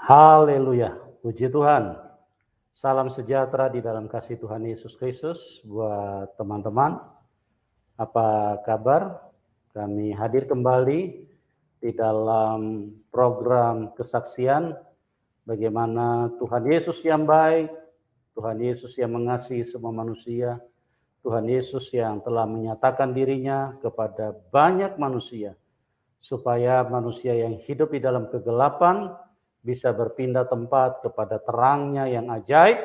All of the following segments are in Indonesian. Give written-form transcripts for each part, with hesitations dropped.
Haleluya, puji Tuhan. Salam sejahtera di dalam kasih Tuhan Yesus Kristus buat teman-teman. Apa kabar? Kami hadir kembali di dalam program kesaksian bagaimana Tuhan Yesus yang baik, Tuhan Yesus yang mengasihi semua manusia, Tuhan Yesus yang telah menyatakan dirinya kepada banyak manusia, supaya manusia yang hidup di dalam kegelapan bisa berpindah tempat kepada terangnya yang ajaib,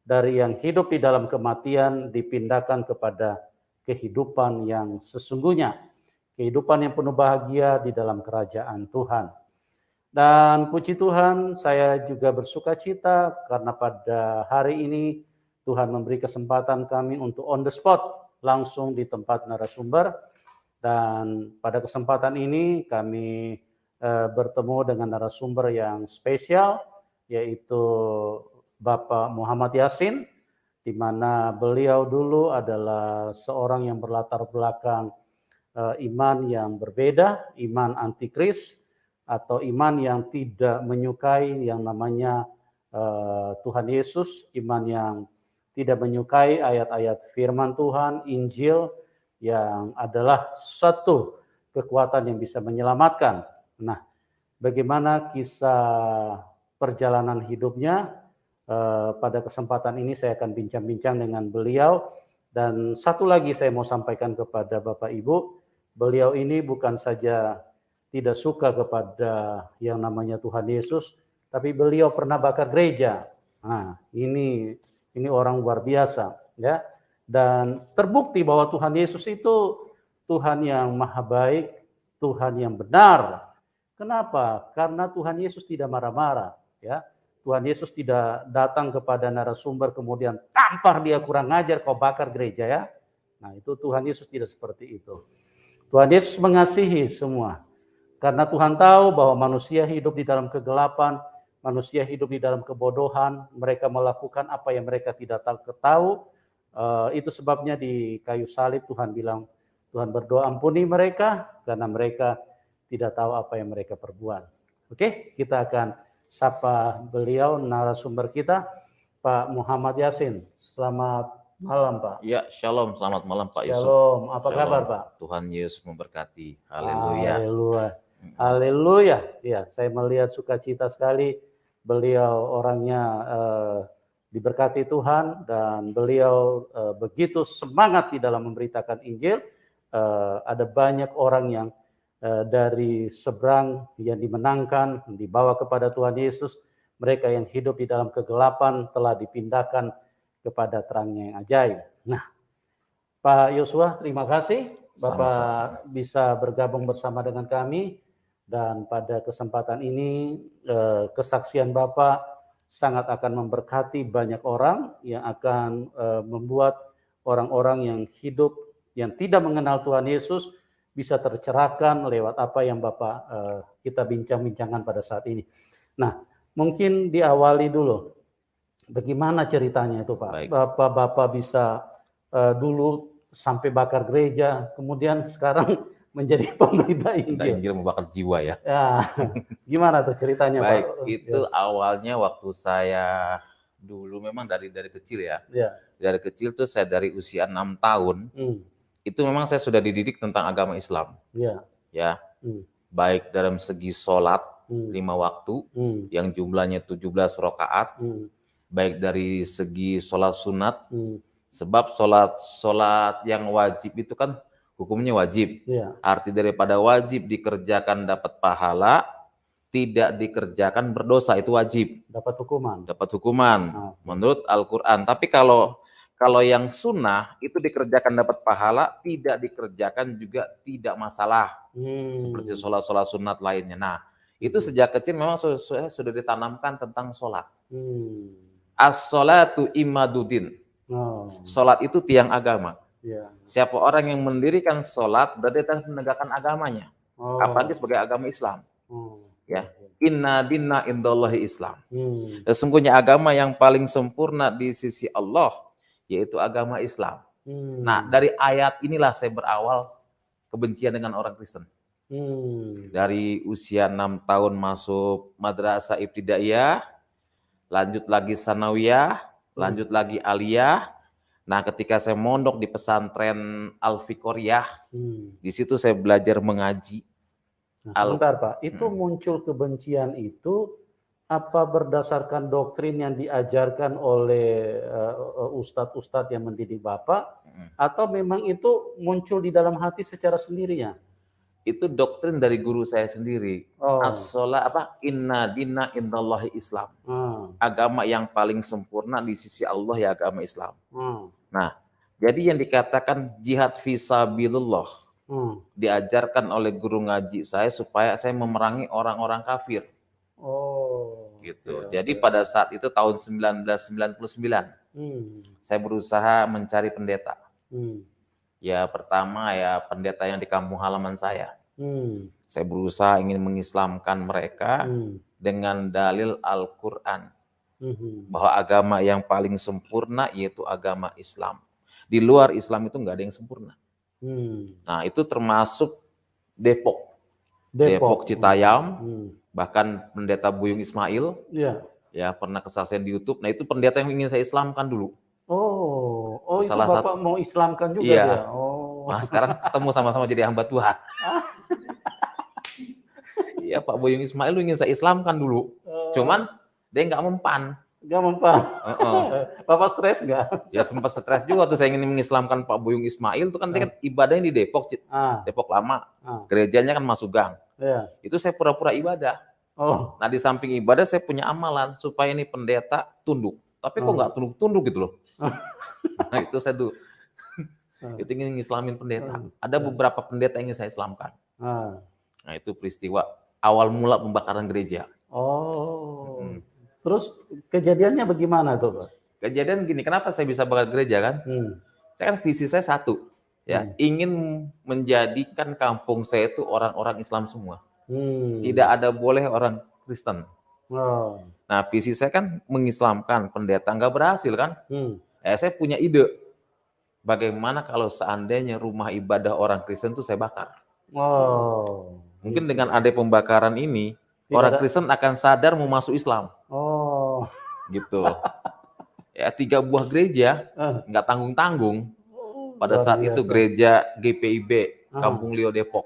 dari yang hidup di dalam kematian dipindahkan kepada kehidupan yang sesungguhnya, kehidupan yang penuh bahagia di dalam kerajaan Tuhan. Dan puji Tuhan, saya juga bersuka cita karena pada hari ini Tuhan memberi kesempatan kami untuk on the spot, langsung di tempat narasumber. Dan pada kesempatan ini kami bertemu dengan narasumber yang spesial, yaitu Bapak Muhammad Yasin, di mana beliau dulu adalah seorang yang berlatar belakang iman yang berbeda, iman antikris, atau iman yang tidak menyukai yang namanya Tuhan Yesus, iman yang tidak menyukai ayat-ayat firman Tuhan, Injil, yang adalah satu kekuatan yang bisa menyelamatkan. Nah, bagaimana kisah perjalanan hidupnya? Pada kesempatan ini saya akan bincang-bincang dengan beliau. Dan satu lagi saya mau sampaikan kepada Bapak Ibu, beliau ini bukan saja tidak suka kepada yang namanya Tuhan Yesus, tapi beliau pernah bakar gereja. Nah, ini orang luar biasa, ya. Dan terbukti bahwa Tuhan Yesus itu Tuhan yang maha baik, Tuhan yang benar. Kenapa? Karena Tuhan Yesus tidak marah-marah, ya. Tuhan Yesus tidak datang kepada narasumber kemudian tampar dia kurang ajar, kau bakar gereja, ya. Nah, itu Tuhan Yesus tidak seperti itu. Tuhan Yesus mengasihi semua. Karena Tuhan tahu bahwa manusia hidup di dalam kegelapan, manusia hidup di dalam kebodohan, mereka melakukan apa yang mereka tidak tahu. Itu sebabnya di kayu salib Tuhan bilang, Tuhan berdoa ampuni mereka karena mereka tidak tahu apa yang mereka perbuat. Oke, kita akan sapa beliau, narasumber kita, Pak Muhammad Yasin. Selamat malam, Pak. Ya, shalom, selamat malam Pak Yusuf. Shalom, apa Shalom. kabar, Pak? Tuhan Yesus memberkati. Haleluya. Haleluya. Haleluya. Ya, saya melihat sukacita sekali. Beliau orangnya diberkati Tuhan dan beliau begitu semangat di dalam memberitakan Injil. Ada banyak orang yang dari seberang yang dimenangkan, dibawa kepada Tuhan Yesus. Mereka yang hidup di dalam kegelapan telah dipindahkan kepada terangnya yang ajaib. Nah, Pak Yosua, terima kasih Bapak sama-sama bisa bergabung bersama dengan kami. Dan pada kesempatan ini kesaksian Bapak sangat akan memberkati banyak orang, yang akan membuat orang-orang yang hidup yang tidak mengenal Tuhan Yesus bisa tercerahkan lewat apa yang Bapak kita bincang-bincangkan pada saat ini. Nah, mungkin diawali dulu, bagaimana ceritanya itu Pak? Bapak bisa dulu sampai bakar gereja, kemudian sekarang menjadi pemberita Injil. Injil membakar jiwa ya. Ya, gimana tuh ceritanya Baik, Pak? itu awalnya waktu saya dulu memang dari kecil ya. Dari kecil tuh saya dari usia 6 tahun. Itu memang saya sudah dididik tentang agama Islam. Ya. Baik dalam segi sholat 5 waktu yang jumlahnya 17 rakaat. Baik dari segi sholat sunat. Sebab sholat yang wajib itu kan hukumnya wajib. Arti daripada wajib dikerjakan dapat pahala, tidak dikerjakan berdosa, itu wajib. Dapat hukuman menurut Al-Quran. Tapi kalau yang sunnah itu dikerjakan dapat pahala, tidak dikerjakan juga tidak masalah. Seperti sholat sunat lainnya. Nah, itu sejak kecil memang sudah ditanamkan tentang sholat. As-sholatu imaduddin. Sholat itu tiang agama. Siapa orang yang mendirikan sholat berarti telah menegakkan agamanya. Apalagi sebagai agama Islam. Ya, inna dinna indallahi Islam. Sesungguhnya agama yang paling sempurna di sisi Allah yaitu agama Islam. Nah, dari ayat inilah saya berawal kebencian dengan orang Kristen. Dari usia 6 tahun masuk madrasah ibtidaiyah, lanjut lagi sanawiyah, lanjut lagi aliyah. Nah, ketika saya mondok di pesantren Al-Fiqoriyah, di situ saya belajar mengaji. Nah, sebentar Pak, itu muncul kebencian itu apa berdasarkan doktrin yang diajarkan oleh ustadz-ustadz yang mendidik Bapak, atau memang itu muncul di dalam hati secara sendirinya? Itu doktrin dari guru saya sendiri. As-sholah inna dina indallahi Islam. Agama yang paling sempurna di sisi Allah ya agama Islam. Nah, jadi yang dikatakan jihad fisabilillah diajarkan oleh guru ngaji saya supaya saya memerangi orang-orang kafir. Gitu. Jadi pada saat itu tahun 1999 saya berusaha mencari pendeta. Ya pertama ya pendeta yang di kampung halaman saya. Saya berusaha ingin mengislamkan mereka dengan dalil Al-Quran. Bahwa agama yang paling sempurna yaitu agama Islam. Di luar Islam itu nggak ada yang sempurna. Nah itu termasuk Depok Citayam, bahkan pendeta Buyung Ismail, ya pernah kesaksian di YouTube. Nah itu pendeta yang ingin saya islamkan dulu. Oh itu Bapak mau islamkan juga dia? Nah sekarang ketemu sama-sama jadi hamba Tuhan. Iya Pak Buyung Ismail ingin saya islamkan dulu, cuman dia nggak mempan. Nggak mempan. Bapak stres nggak? Ya sempat stres juga tuh saya ingin mengislamkan Pak Buyung Ismail itu kan dia kan ibadahnya di Depok, Depok lama, gerejanya kan masuk gang. Itu saya pura-pura ibadah. Nah di samping ibadah saya punya amalan supaya ini pendeta tunduk. Tapi kok nggak tunduk-tunduk gitu loh. Nah itu saya dulu. Itu ingin ngislamin pendeta. Ada beberapa pendeta yang ingin saya islamkan. Nah itu peristiwa awal mula pembakaran gereja. Terus kejadiannya bagaimana tuh Pak? Kejadian gini, kenapa saya bisa bakar gereja kan? Saya kan visi saya satu, ya ingin menjadikan kampung saya itu orang-orang Islam semua. Tidak ada boleh orang Kristen. Nah visi saya kan mengislamkan pendeta, nggak berhasil kan? Saya punya ide, bagaimana kalau seandainya rumah ibadah orang Kristen itu saya bakar? Mungkin dengan ada pembakaran ini, orang Kristen akan sadar mau masuk Islam. Gitu. Ya 3 buah gereja, nggak tanggung-tanggung. Pada saat itu gereja GPIB, Kampung Lio Depok.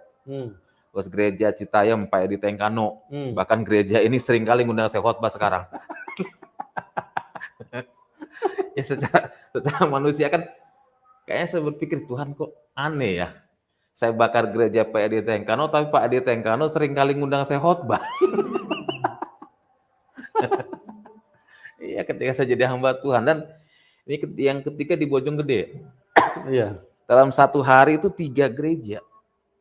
Terus gereja Citayam, Pak Edi Tengkano. Bahkan gereja ini sering kali ngundang saya khotbah sekarang. Ya secara manusia kan, kayaknya saya berpikir, Tuhan kok aneh ya. Saya bakar gereja Pak Edi Tengkano, tapi Pak Edi Tengkano sering kali ngundang saya khotbah. Iya, ketika saya jadi hamba Tuhan. Dan ini yang ketiga di Bojonggede. Iya. Dalam 1 hari itu 3 gereja.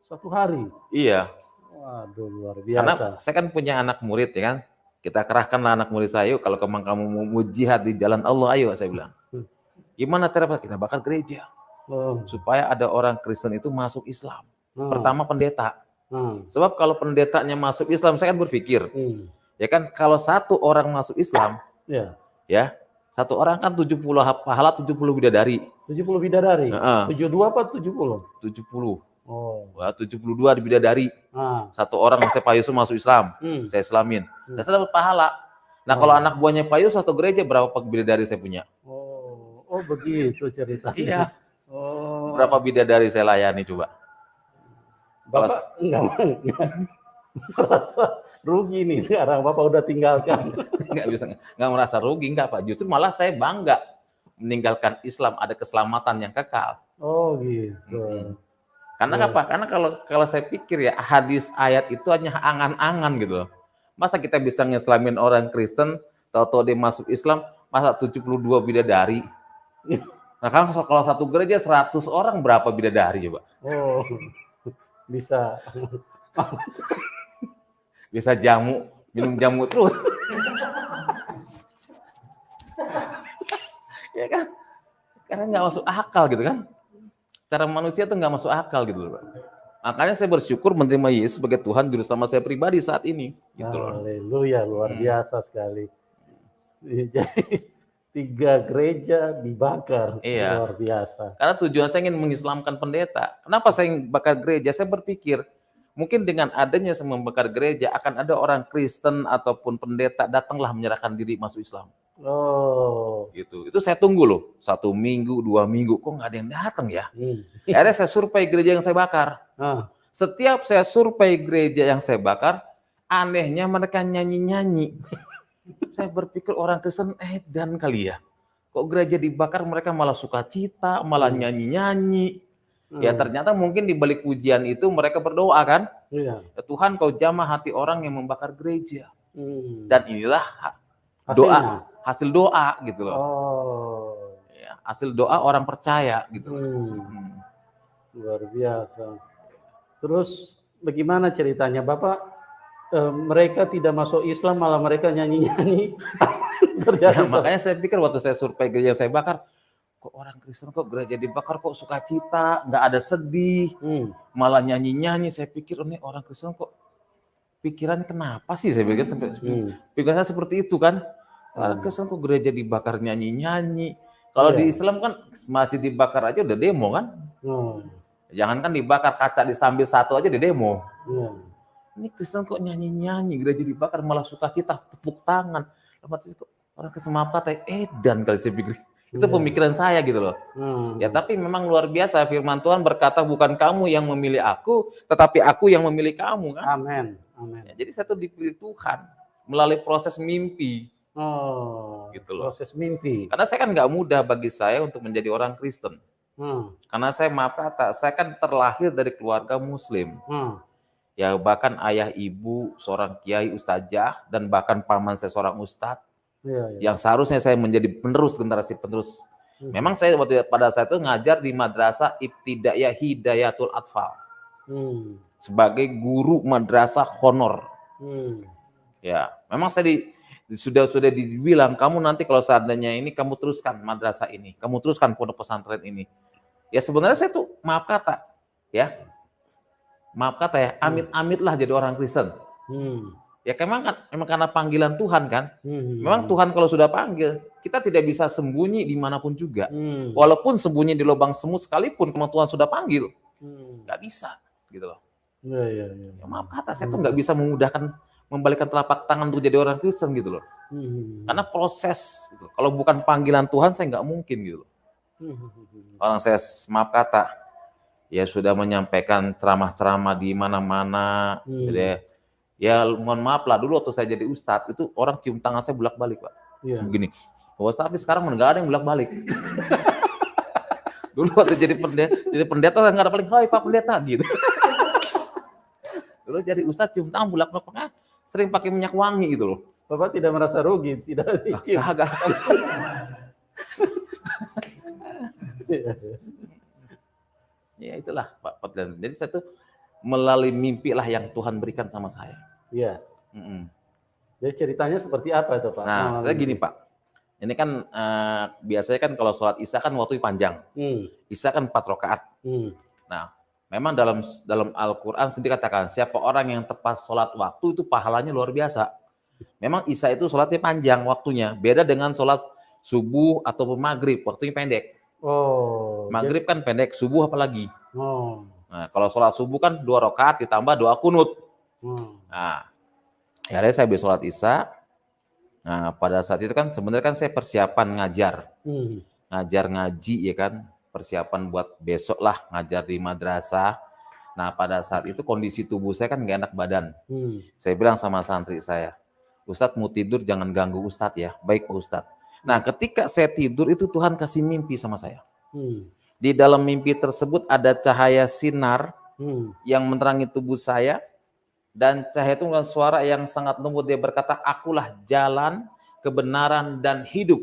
1 hari? Iya. Waduh, luar biasa. Karena saya kan punya anak murid ya kan. Kita kerahkanlah anak murid saya, yuk kalau kamu mau jihad di jalan Allah, ayo saya bilang. Gimana cara kita bakar gereja? Supaya ada orang Kristen itu masuk Islam. Pertama pendeta. Sebab kalau pendetanya masuk Islam, saya kan berpikir, ya kan kalau 1 orang masuk Islam, ya 1 orang kan 70 pahala, 70 bidadari. 70 bidadari? 72 apa 70? 70. Wah, 72 di bidadari. 1 orang saya Pak Yusuf masuk Islam, saya islamin. Dan saya dapat pahala. Nah kalau anak buahnya Pak Yusuf 1 gereja, berapa bidadari saya punya? Oh begitu ceritanya. Iya. Berapa bidadari saya layani coba? Bapak enggak merasa rugi nih sekarang, Bapak udah tinggalkan. Nggak merasa rugi, enggak Pak. Justru malah saya bangga meninggalkan Islam, ada keselamatan yang kekal. Oh gitu. Karena apa? Karena kalau saya pikir ya hadis ayat itu hanya angan-angan gitu loh. Masa kita bisa ngislamin orang Kristen, tahu-tahu dia masuk Islam, masa 72 bidadari? Nah kan kalau 1 gereja 100 orang berapa bidadari coba? Bisa. Bisa minum jamu terus. Ya kan? Karena nggak masuk akal gitu kan. Cara manusia tuh nggak masuk akal gitu loh Pak. Makanya saya bersyukur menerima Yesus sebagai Tuhan Juru Selamat saya pribadi saat ini. Gitu loh. Haleluya, luar biasa sekali. Jadi 3 gereja dibakar, luar biasa. Karena tujuan saya ingin mengislamkan pendeta. Kenapa saya bakar gereja? Saya berpikir, mungkin dengan adanya saya membakar gereja akan ada orang Kristen ataupun pendeta datanglah menyerahkan diri masuk Islam. Oh, gitu. Itu saya tunggu loh, 1 minggu, 2 minggu, kok nggak ada yang datang ya? Akhirnya saya survei gereja yang saya bakar. Setiap saya survei gereja yang saya bakar, anehnya mereka nyanyi-nyanyi. Saya berpikir orang Kristen edan kali ya. Kok gereja dibakar mereka malah sukacita, malah nyanyi-nyanyi. Ya ternyata mungkin di balik pujian itu mereka berdoa kan? Ya, Tuhan kau jamah hati orang yang membakar gereja. Dan inilah doa, hasil doa gitu loh. Ya, hasil doa orang percaya gitu. Luar biasa. Terus bagaimana ceritanya Bapak? Mereka tidak masuk Islam malah mereka nyanyi-nyanyi. Ya, makanya saya pikir waktu saya survei gereja saya bakar, kok orang Kristen kok gereja dibakar kok sukacita, nggak ada sedih, malah nyanyi-nyanyi. Saya pikir ini orang Kristen kok pikirannya kenapa sih? Saya pikir pikirannya seperti itu kan. Orang Kristen kok gereja dibakar nyanyi-nyanyi. Kalau di Islam kan masjid dibakar aja udah demo kan. Jangan kan dibakar kaca disambil satu aja di demo. Ini Kristen kok nyanyi-nyanyi, gereja dibakar malah sukacita, tepuk tangan. Orang Kristen apa edan kali saya pikir. Itu pemikiran saya gitu loh. Ya tapi memang luar biasa firman Tuhan berkata bukan kamu yang memilih aku, tetapi aku yang memilih kamu kan. Amin. Amin. Ya, jadi saya tuh dipilih Tuhan melalui proses mimpi. Gitu loh. Proses mimpi. Karena saya kan nggak mudah bagi saya untuk menjadi orang Kristen. Karena saya maaf kata, saya kan terlahir dari keluarga Muslim. Ya bahkan ayah ibu seorang kiai ustazah dan bahkan paman saya seorang ustadz. Yang seharusnya saya menjadi penerus generasi penerus. Memang saya pada saat itu ngajar di madrasah Ibtidaiyah Hidayatul Atfal sebagai guru madrasah honor. Ya, memang saya sudah dibilang kamu nanti kalau seandainya ini kamu teruskan madrasah ini, kamu teruskan pondok pesantren ini. Ya sebenarnya saya tuh maaf kata ya, amit-amit lah jadi orang Kristen. Ya memang karena panggilan Tuhan kan. Memang Tuhan kalau sudah panggil, kita tidak bisa sembunyi dimanapun juga. Walaupun sembunyi di lubang semut sekalipun, kalau Tuhan sudah panggil, nggak bisa, gitu loh. Ya, maaf kata, saya tuh nggak bisa memudahkan, membalikkan telapak tangan untuk jadi orang Kristen gitu loh. Karena proses, gitu. Kalau bukan panggilan Tuhan, saya nggak mungkin gitu loh. Orang saya maaf kata, ya sudah menyampaikan ceramah-ceramah di mana-mana, jadi ya mohon maaf lah, dulu waktu saya jadi ustadz itu orang cium tangan saya bolak-balik Pak. Begini. Tapi sekarang nggak ada yang bolak-balik. Dulu waktu jadi pendeta nggak ada paling, hai Pak Pendeta gitu. Dulu jadi ustadz cium tangan bolak-balik, sering pakai minyak wangi gitu loh. Bapak tidak merasa rugi, tidak dicium. Agak. Ya itulah Pak. Jadi saya tuh melalui mimpi lah yang Tuhan berikan sama saya. Iya. Jadi ceritanya seperti apa itu Pak? Nah, saya gini Pak. Ini kan biasanya kan kalau sholat Isya kan waktu panjang. Isya kan 4 rakaat. Nah, memang dalam Al-Quran sendiri katakan siapa orang yang tepat sholat waktu itu pahalanya luar biasa. Memang Isya itu sholatnya panjang waktunya. Beda dengan sholat subuh ataupun maghrib, waktunya pendek. Maghrib kan pendek, subuh apalagi. Nah, kalau sholat subuh kan 2 rakaat ditambah doa kunut. Nah, akhirnya saya habis sholat Isya. Nah, pada saat itu kan sebenarnya kan saya persiapan ngajar. Ngajar ngaji ya kan, persiapan buat besok lah ngajar di madrasah. Nah, pada saat itu kondisi tubuh saya kan nggak enak badan. Saya bilang sama santri saya, Ustadz mau tidur jangan ganggu Ustadz ya. Baik Pak Ustadz. Nah, ketika saya tidur itu Tuhan kasih mimpi sama saya. Di dalam mimpi tersebut ada cahaya sinar yang menerangi tubuh saya, dan cahaya itu dengan suara yang sangat lembut. Dia berkata, akulah jalan, kebenaran, dan hidup.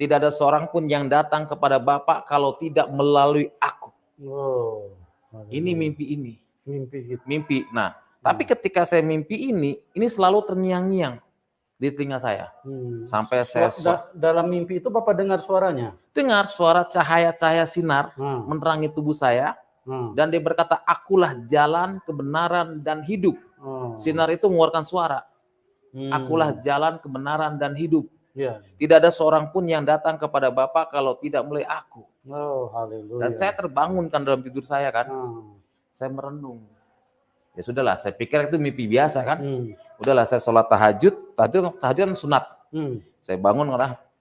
Tidak ada seorang pun yang datang kepada Bapa kalau tidak melalui aku. Ini mimpi ini. Mimpi. Nah, tapi ketika saya mimpi ini selalu terngiang-ngiang di telinga saya. Sampai saya dalam mimpi itu Bapak dengar suaranya? Dengar suara cahaya-cahaya sinar menerangi tubuh saya. Dan dia berkata, akulah jalan, kebenaran, dan hidup. Sinar itu mengeluarkan suara. Akulah jalan, kebenaran, dan hidup. Tidak ada seorang pun yang datang kepada Bapa kalau tidak melalui aku. Haleluya. Dan saya terbangunkan dalam tidur saya kan. Saya merenung. Ya sudahlah, saya pikir itu mimpi biasa kan. Udahlah, saya sholat tahajud kan sunat. Saya bangun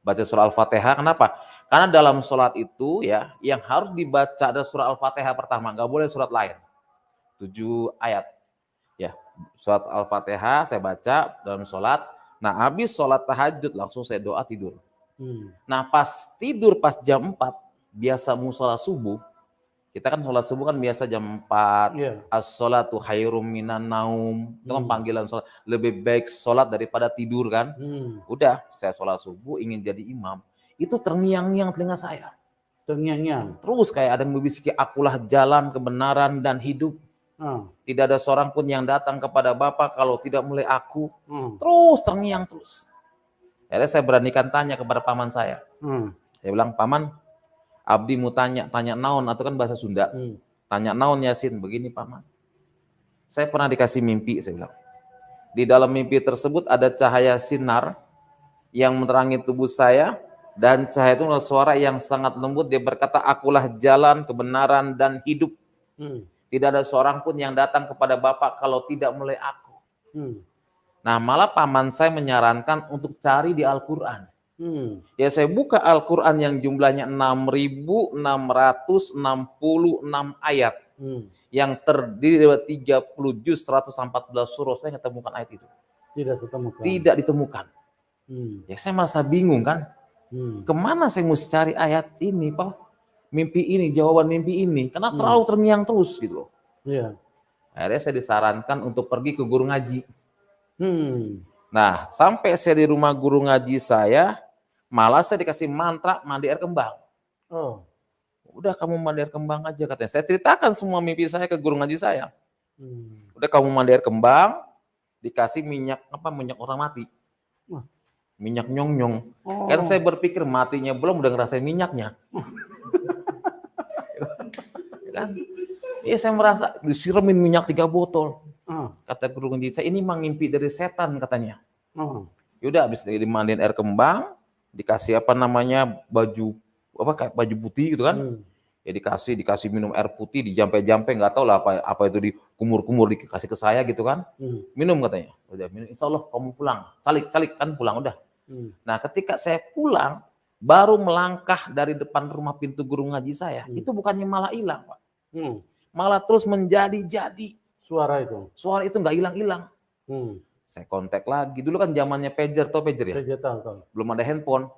baca surah Al-Fatihah. Kenapa? Karena dalam sholat itu ya, yang harus dibaca ada surah Al-Fatihah pertama, nggak boleh surat lain. 7 ayat. Ya, surat Al-Fatihah saya baca dalam sholat. Nah, habis sholat tahajud langsung saya doa tidur. Nah, pas tidur pas jam 4, biasa musola subuh. Kita kan sholat subuh kan biasa jam 4. As-sholatu khairum minan naum. Itu kan panggilan sholat. Lebih baik sholat daripada tidur kan. Udah, saya sholat subuh ingin jadi imam. Itu terngiang-ngiang telinga saya. Terngiang-ngiang. Terus kayak ada yang membisiki, akulah jalan kebenaran dan hidup. Tidak ada seorang pun yang datang kepada Bapa kalau tidak mulai aku. Terus terngiang terus. Akhirnya saya beranikan tanya kepada paman saya. Saya bilang, paman, abdi mau tanya naon, atau kan bahasa Sunda. Tanya naon Yasin, begini paman. Saya pernah dikasih mimpi, saya bilang. Di dalam mimpi tersebut ada cahaya sinar yang menerangi tubuh saya, dan cahaya itu adalah suara yang sangat lembut. Dia berkata, akulah jalan, kebenaran, dan hidup. Tidak ada seorang pun yang datang kepada Bapa kalau tidak mulai aku. Nah, malah paman saya menyarankan untuk cari di Al-Quran. Ya, saya buka Al-Quran yang jumlahnya 6.666 ayat. Yang terdiri dari 30 juz, 114 surah. Saya nggak temukan ayat itu. Tidak ditemukan. Ya, saya merasa bingung kan. Kemana saya mesti cari ayat ini, Pak? Mimpi ini, jawaban mimpi ini. Karena terlalu terngiang terus gitu loh. Akhirnya saya disarankan untuk pergi ke guru ngaji. Nah, sampai saya di rumah guru ngaji saya, malah saya dikasih mantra mandi air kembang. Udah kamu mandi air kembang aja katanya. Saya ceritakan semua mimpi saya ke guru ngaji saya. Udah kamu mandi air kembang, dikasih minyak orang mati. Minyak nyong-nyong. Kan saya berpikir matinya belum, udah ngerasain minyaknya. Kan? Iya, saya merasa disiramin minyak 3 botol. Kata guru ngaji saya, ini mah ngimpi dari setan katanya. Yaudah, habis dimandiin air kembang, dikasih baju putih gitu kan. Ya dikasih minum air putih, dijampe-jampe, nggak tahu lah apa itu, dikumur-kumur, dikasih ke saya gitu kan. Minum katanya. Udah minum, insya Allah kamu pulang. Calik kan pulang udah. Nah, ketika saya pulang, baru melangkah dari depan rumah pintu guru ngaji saya, itu bukannya malah hilang, Pak. Malah terus menjadi-jadi. Suara itu nggak hilang-hilang. Saya kontak lagi. Dulu kan zamannya pager, tau pager ya? Pager, tahu. Belum ada handphone.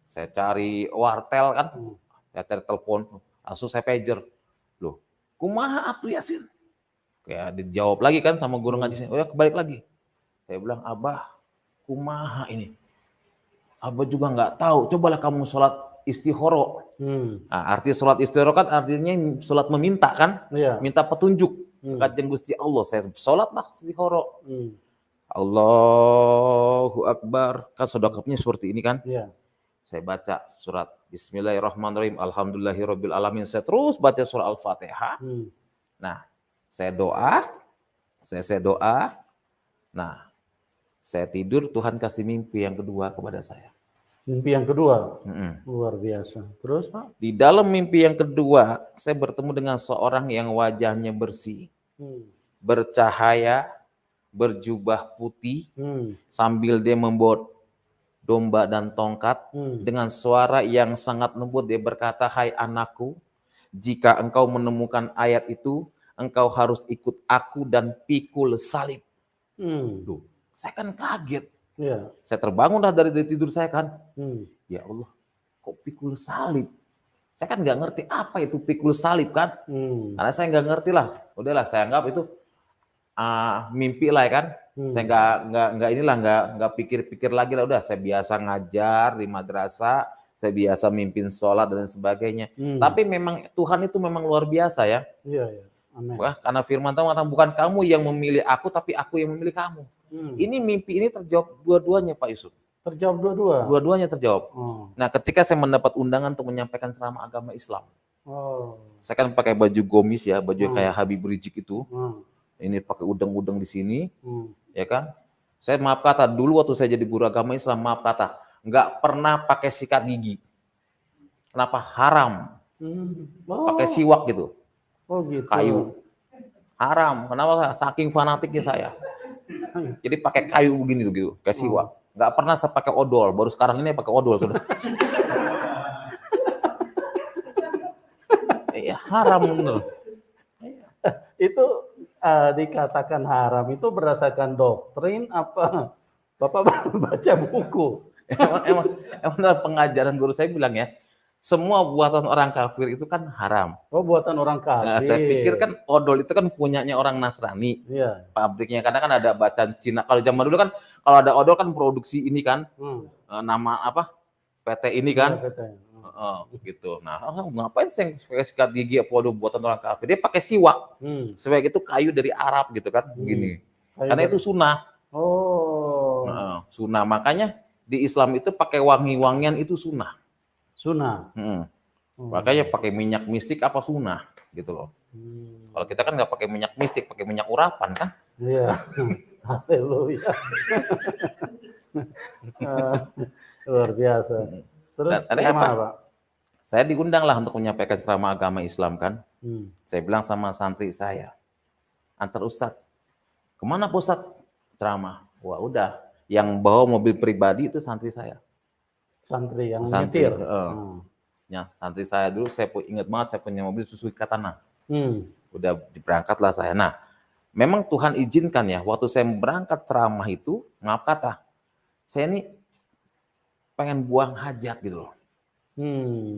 Saya cari wartel kan. Saya cari telepon. Langsung saya pager. Loh, kumaha atuh Yasin? Kayak dijawab lagi kan sama guru ngaji saya. Oh ya, kebalik lagi. Saya bilang, Abah, kumaha ini? Abah juga nggak tahu. Cobalah kamu sholat istihoro. Nah, arti sholat istihoro kan artinya sholat meminta kan? Minta petunjuk. Kajian Gusti Allah. Saya sholatlah istihoro. Allahu Akbar. Kan sedekapnya seperti ini kan? Saya baca surat Bismillahirrahmanirrahim. Alhamdulillahirabbil alamin. Saya terus baca surah Al-Fatihah. Nah, saya doa. Nah, saya tidur, Tuhan kasih mimpi yang kedua kepada saya. Mimpi yang kedua? Luar biasa. Terus, Pak? Di dalam mimpi yang kedua, saya bertemu dengan seorang yang wajahnya bersih, bercahaya, berjubah putih, sambil dia membawa domba dan tongkat, dengan suara yang sangat lembut dia berkata, hai anakku, jika engkau menemukan ayat itu, engkau harus ikut aku dan pikul salib. Duh, saya kan kaget. Saya terbangun dari tidur saya kan. Ya Allah, kok pikul salib? Saya kan nggak ngerti apa itu pikul salib kan. Karena saya nggak ngerti lah. Udahlah, saya anggap itu mimpi lah ya kan. Saya nggak pikir-pikir lagi lah. Udah, saya biasa ngajar di madrasah, saya biasa mimpin sholat dan sebagainya. Tapi memang Tuhan itu memang luar biasa ya. Amin. Wah, karena firman Tuhan mengatakan bukan kamu yang memilih aku, tapi aku yang memilih kamu. Ini mimpi ini terjawab dua-duanya Pak Yusuf. Terjawab dua-dua? Dua-duanya terjawab. Nah, ketika saya mendapat undangan untuk menyampaikan ceramah agama Islam. Saya kan pakai baju gomis ya, baju kayak Habib Rizik itu. Ini pakai udeng-udeng di sini, ya kan? Saya maaf kata, dulu waktu saya jadi guru agama Islam, maaf kata, nggak pernah pakai sikat gigi. Kenapa? Haram. Pakai siwak gitu. Gitu. Kayu. Haram. Kenapa? Saking fanatiknya saya. Jadi pakai kayu begini gitu, kayak siwak. Nggak pernah saya pakai odol. Baru sekarang ini pakai odol sudah. Iya, haram bener. Itu dikatakan haram itu berdasarkan doktrin apa Bapak baca buku? Emang dalam pengajaran guru saya bilang ya, semua buatan orang kafir itu kan haram. Oh, buatan orang kafir. Nah, saya pikir kan odol itu kan punyanya orang Nasrani. Iya. Pabriknya, karena kan ada bacaan Cina. Kalau zaman dulu kan, kalau ada odol kan produksi ini kan, nama apa? PT ini kan. Ya, PT. Gitu. Nah, ngapain saya sikat gigi odol buatan orang kafir? Dia pakai siwak. Siwak itu kayu dari Arab gitu kan, begini. Karena itu sunnah. Oh. Sunnah. Makanya di Islam itu pakai wangi-wangian itu sunnah. Sunnah. Makanya pakai minyak mistik apa sunnah gitu loh. Kalau kita kan nggak pakai minyak mistik, pakai minyak urapan kan? Iya. Haleluya. Luar biasa. Terus gimana, Pak? Saya diundang lah untuk menyampaikan ceramah agama Islam kan. Saya bilang sama santri saya, antar Ustadz, kemana Pak Ustadz ceramah? Wah udah, yang bawa mobil pribadi itu santri saya. Santri yang nyetir? Ya, santri saya dulu, saya ingat banget saya punya mobil Suzuki Katana. Udah berangkatlah saya. Nah, memang Tuhan izinkan ya, waktu saya berangkat ceramah itu, maaf kata, saya ini pengen buang hajat gitu loh.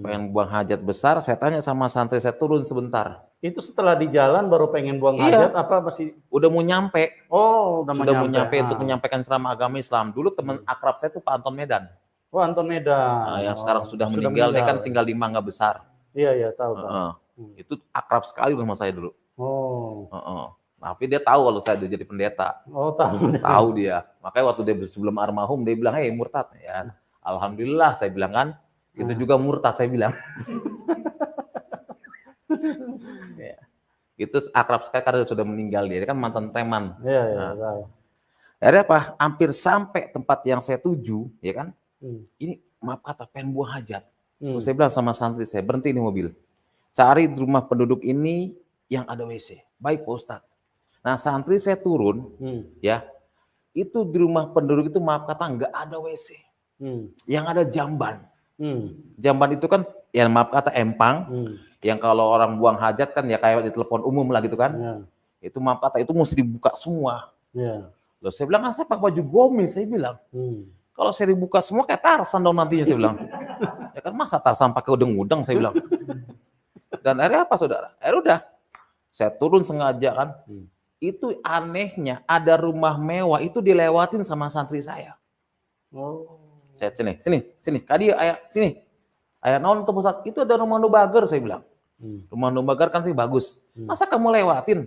Pengen buang hajat besar, saya tanya sama santri, saya turun sebentar. Itu setelah di jalan baru pengen buang hajat apa masih? Udah mau nyampe. Oh, sudah mau nyampe untuk menyampaikan ceramah agama Islam. Dulu teman akrab saya itu Pak Anton Medan. Oh, Anton Medan. Nah, yang sekarang sudah meninggal, dia kan tinggal di Mangga Besar. Iya, tahu. Itu akrab sekali sama saya dulu. Oh. Tapi dia tahu kalau saya udah jadi pendeta. Oh, tahu. Tahu dia. Makanya waktu dia sebelum almarhum dia bilang, "Hei murtad." Ya, alhamdulillah saya bilang kan. Itu juga murtad saya bilang. Ya. Itu akrab sekali karena sudah meninggal dia kan mantan preman. Iya, tahu. Akhirnya apa? Hampir sampai tempat yang saya tuju, ya kan? Ini maaf kata pengen buang hajat. Saya bilang sama santri saya, berhenti di mobil. Cari di rumah penduduk ini yang ada WC. Baik Pak Ustadz. Nah santri saya turun, ya itu di rumah penduduk itu maaf kata nggak ada WC. Yang ada jamban. Jamban itu kan, ya maaf kata empang, yang kalau orang buang hajat kan ya kayak di telepon umum lah gitu kan. Itu maaf kata itu mesti dibuka semua. Loh saya bilang, saya pakai baju gomis, saya bilang. Kalau saya dibuka semua kayak Tarsan dong nantinya, saya bilang. Ya kan masa Tarsan pakai udeng-udeng, saya bilang. Dan akhirnya apa saudara? Akhirnya udah, saya turun sengaja kan. Itu anehnya, ada rumah mewah itu dilewatin sama santri saya. Saya sini, kadi ayah sini. Ayah naon tuh Ustaz, itu ada rumah nubager, saya bilang. Rumah nubager kan sih bagus. Masa kamu lewatin?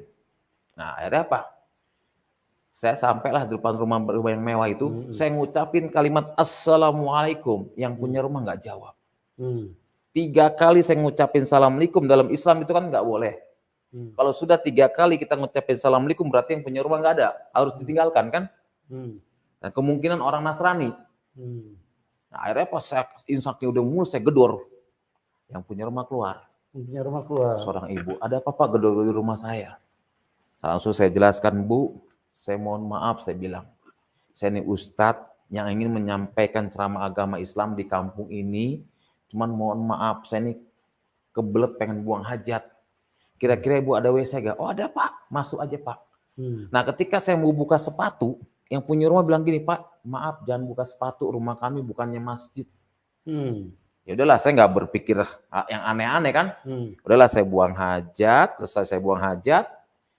Nah, akhirnya apa? Saya sampailah di depan rumah yang mewah itu, saya ngucapin kalimat Assalamualaikum, yang punya rumah nggak jawab. 3 kali saya ngucapin Assalamualaikum, dalam Islam itu kan nggak boleh. Kalau sudah 3 kali kita ngucapin Assalamualaikum, berarti yang punya rumah nggak ada, harus ditinggalkan kan? Nah, kemungkinan orang Nasrani. Nah, akhirnya pas saya insaknya udah mulai, saya gedor. Yang punya rumah keluar. Punya rumah keluar. Seorang ibu, ada apa Pak gedor di rumah saya? Langsung saya jelaskan, Bu, saya mohon maaf, saya bilang. Saya ini Ustadz yang ingin menyampaikan ceramah agama Islam di kampung ini. Cuman mohon maaf, saya ini kebelet pengen buang hajat. Kira-kira Ibu ada WC gak? Oh ada Pak, masuk aja Pak. Nah ketika saya mau buka sepatu, yang punya rumah bilang gini, Pak, maaf jangan buka sepatu, rumah kami bukannya masjid. Ya udahlah, saya nggak berpikir yang aneh-aneh kan. Udahlah saya buang hajat, selesai saya buang hajat,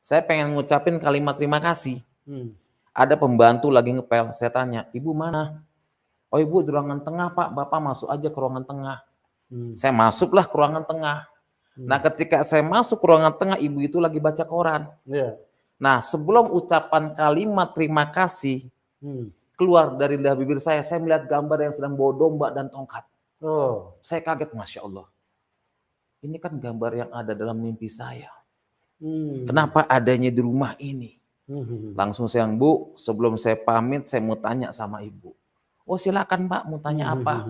saya pengen ngucapin kalimat terima kasih. Ada pembantu lagi ngepel, saya tanya, Ibu mana? Oh Ibu di ruangan tengah Pak, Bapak masuk aja ke ruangan tengah. Saya masuklah ke ruangan tengah. Nah ketika saya masuk ke ruangan tengah, ibu itu lagi baca koran. Nah sebelum ucapan kalimat terima kasih keluar dari lidah bibir saya melihat gambar yang sedang bawa domba dan tongkat. Saya kaget, Masya Allah. Ini kan gambar yang ada dalam mimpi saya. Kenapa adanya di rumah ini? Langsung saya, Bu, sebelum saya pamit, saya mau tanya sama Ibu. Oh silakan Pak, mau tanya apa?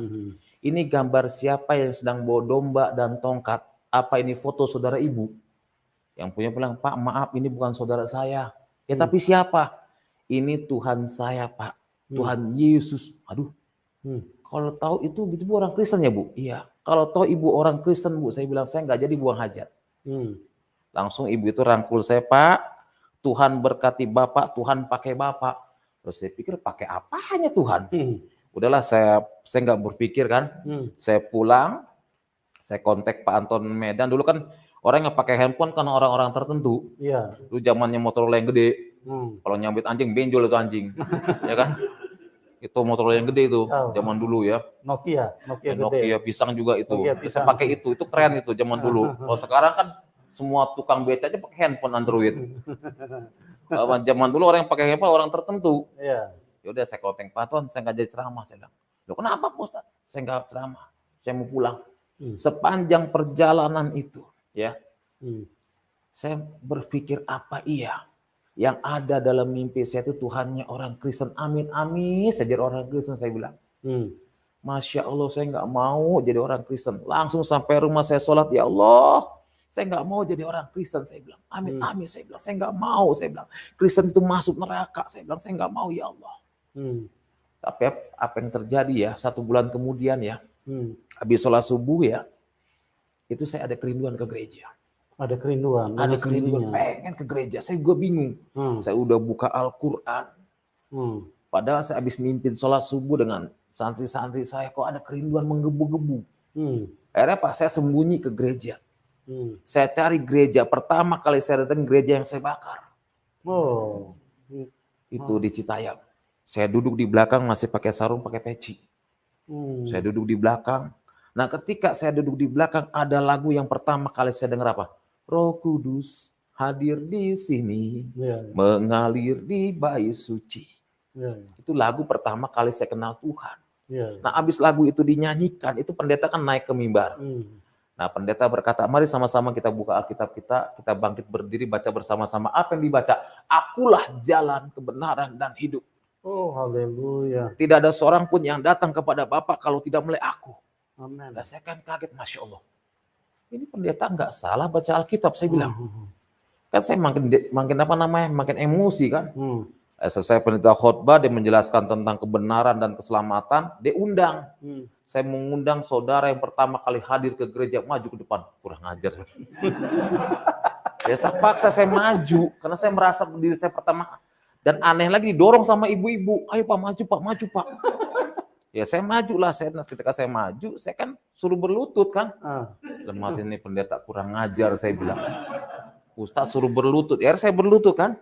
Ini gambar siapa yang sedang bawa domba dan tongkat? Apa ini foto saudara Ibu? Yang punya bilang, Pak maaf ini bukan saudara saya. Ya tapi siapa? Ini Tuhan saya Pak. Tuhan Yesus. Aduh. Kalau tahu itu Bu orang Kristen ya Bu? Iya. Kalau tahu ibu orang Kristen Bu, saya bilang saya nggak jadi buang hajat. Langsung ibu itu rangkul saya, Pak, Tuhan berkati Bapak, Tuhan pakai Bapak. Terus saya pikir pakai apanya Tuhan? Udahlah saya nggak berpikir kan. Saya pulang, saya kontak Pak Anton Medan. Dulu kan orang yang pakai handphone kan orang-orang tertentu. Iya. Dulu zamannya Motorola yang gede. Kalau nyambit anjing, benjol itu anjing. Ya kan? Itu Motorola yang gede itu, zaman dulu ya. Nokia Nokia pisang juga itu. Bisa pakai itu keren itu zaman dulu. Kalau sekarang kan semua tukang beca aja pakai handphone Android. Zaman dulu orang yang pakai handphone orang tertentu. Iya. Ya udah saya kontak Pak Tuan, saya nggak jadi ceramah. Saya bilang, loh kenapa Pak Ustaz? Saya nggak ceramah, saya mau pulang. Sepanjang perjalanan itu, ya, saya berpikir apa iya yang ada dalam mimpi saya itu Tuhannya orang Kristen. Amin, amin. Saya jadi orang Kristen, saya bilang. Masya Allah, saya nggak mau jadi orang Kristen. Langsung sampai rumah saya sholat, ya Allah, saya nggak mau jadi orang Kristen, saya bilang. Amin, amin, saya bilang. Saya nggak mau, saya bilang. Kristen itu masuk neraka, saya bilang. Saya nggak mau, ya Allah. Tapi apa yang terjadi ya, 1 bulan kemudian ya, habis sholat subuh ya, itu saya ada kerinduan ke gereja. Ada kerinduan pengen ke gereja. Saya juga bingung. Saya udah buka Al-Quran. Padahal saya habis mimpin sholat subuh dengan santri-santri saya, kok ada kerinduan menggebu-gebu. Akhirnya Pak, saya sembunyi ke gereja. Saya cari gereja. Pertama kali saya datang gereja yang saya bakar. Itu di Citayam. Saya duduk di belakang masih pakai sarung, pakai peci. Saya duduk di belakang. Nah ketika saya duduk di belakang, ada lagu yang pertama kali saya dengar apa? Roh Kudus hadir di sini, mengalir di bait suci. Itu lagu pertama kali saya kenal Tuhan. Nah abis lagu itu dinyanyikan, itu pendeta kan naik ke mimbar. Nah pendeta berkata, mari sama-sama kita buka Alkitab kita bangkit berdiri, baca bersama-sama. Apa yang dibaca? Akulah jalan, kebenaran, dan hidup. Oh haleluya. Tidak ada seorang pun yang datang kepada Bapa kalau tidak melalui aku. Amen. Nah, saya kan kaget, Masya Allah. Ini pendeta nggak salah baca Alkitab, saya bilang. Kan saya makin emosi kan. Selesai pendeta khotbah, dia menjelaskan tentang kebenaran dan keselamatan, dia undang. Saya mengundang saudara yang pertama kali hadir ke gereja, maju ke depan. Kurang ajar. Ya terpaksa saya maju, karena saya merasa diri saya pertama. Dan aneh lagi, didorong sama ibu-ibu. Ayo Pak, maju Pak, maju Pak. Ya saya maju lah, ketika saya maju, saya kan suruh berlutut kan. Lemah ini pendeta kurang ngajar, saya bilang. Ustaz suruh berlutut, ya saya berlutut kan.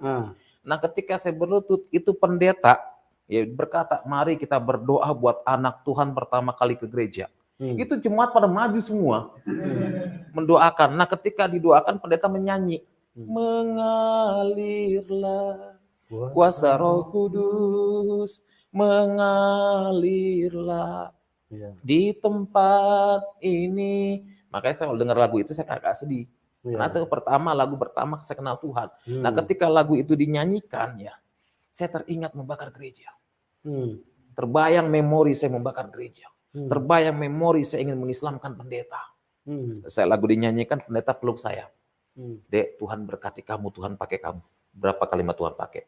Nah ketika saya berlutut, itu pendeta ya berkata, mari kita berdoa buat anak Tuhan pertama kali ke gereja. Itu jemaat pada maju semua. Mendoakan. Nah ketika didoakan, pendeta menyanyi. Mengalirlah kuasa Roh Kudus, mengalirlah di tempat ini. Makanya saya kalau dengar lagu itu saya agak sedih. Karena itu lagu pertama saya kenal Tuhan. Nah ketika lagu itu dinyanyikan ya, saya teringat membakar gereja. Terbayang memori saya membakar gereja. Terbayang memori saya ingin mengislamkan pendeta. Saya lagu dinyanyikan, pendeta peluk saya. Dek, Tuhan berkati kamu, Tuhan pakai kamu. Berapa kalimat Tuhan pakai?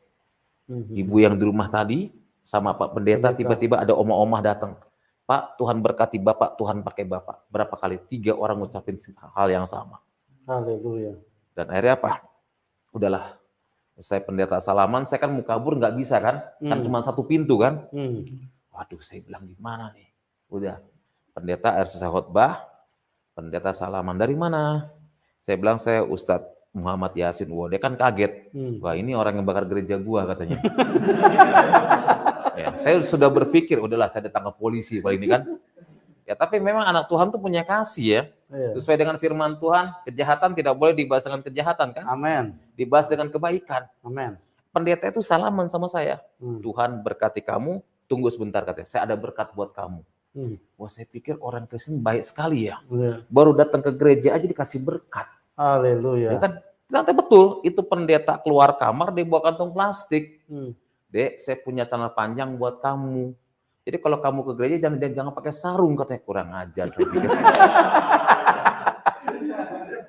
Ibu yang di rumah tadi sama Pak pendeta, tiba-tiba ada omah-omah datang. Pak, Tuhan berkati Bapak, Tuhan pakai Bapak. Berapa kali? 3 orang ngucapin hal yang sama. Haleluya. Dan akhirnya apa? Udahlah. Saya pendeta salaman, saya kan mau kabur nggak bisa kan? Kan cuma 1 pintu kan? Waduh, saya bilang gimana nih? Udah. Pendeta akhirnya saya khotbah, pendeta salaman, dari mana? Saya bilang saya Ustadz Muhammad Yasin. Wah, dia kan kaget. Wah, ini orang yang bakar gereja gua katanya. Ya, saya sudah berpikir, udahlah saya datang ke polisi kali ini kan. Ya, tapi memang anak Tuhan tuh punya kasih ya. Sesuai dengan firman Tuhan, kejahatan tidak boleh dibahas dengan kejahatan kan? Amin. Dibahas dengan kebaikan. Amin. Pendeta itu salaman sama saya. Tuhan berkati kamu, tunggu sebentar katanya. Saya ada berkat buat kamu. Wah, saya pikir orang Kristen baik sekali ya. Baru datang ke gereja aja dikasih berkat. Haleluya. Ya kan? Ternyata betul, itu pendeta keluar kamar, dia bawa kantong plastik. Dek, saya punya celana panjang buat kamu. Jadi kalau kamu ke gereja jangan pakai sarung, katanya. Kurang ajar, saya pikir.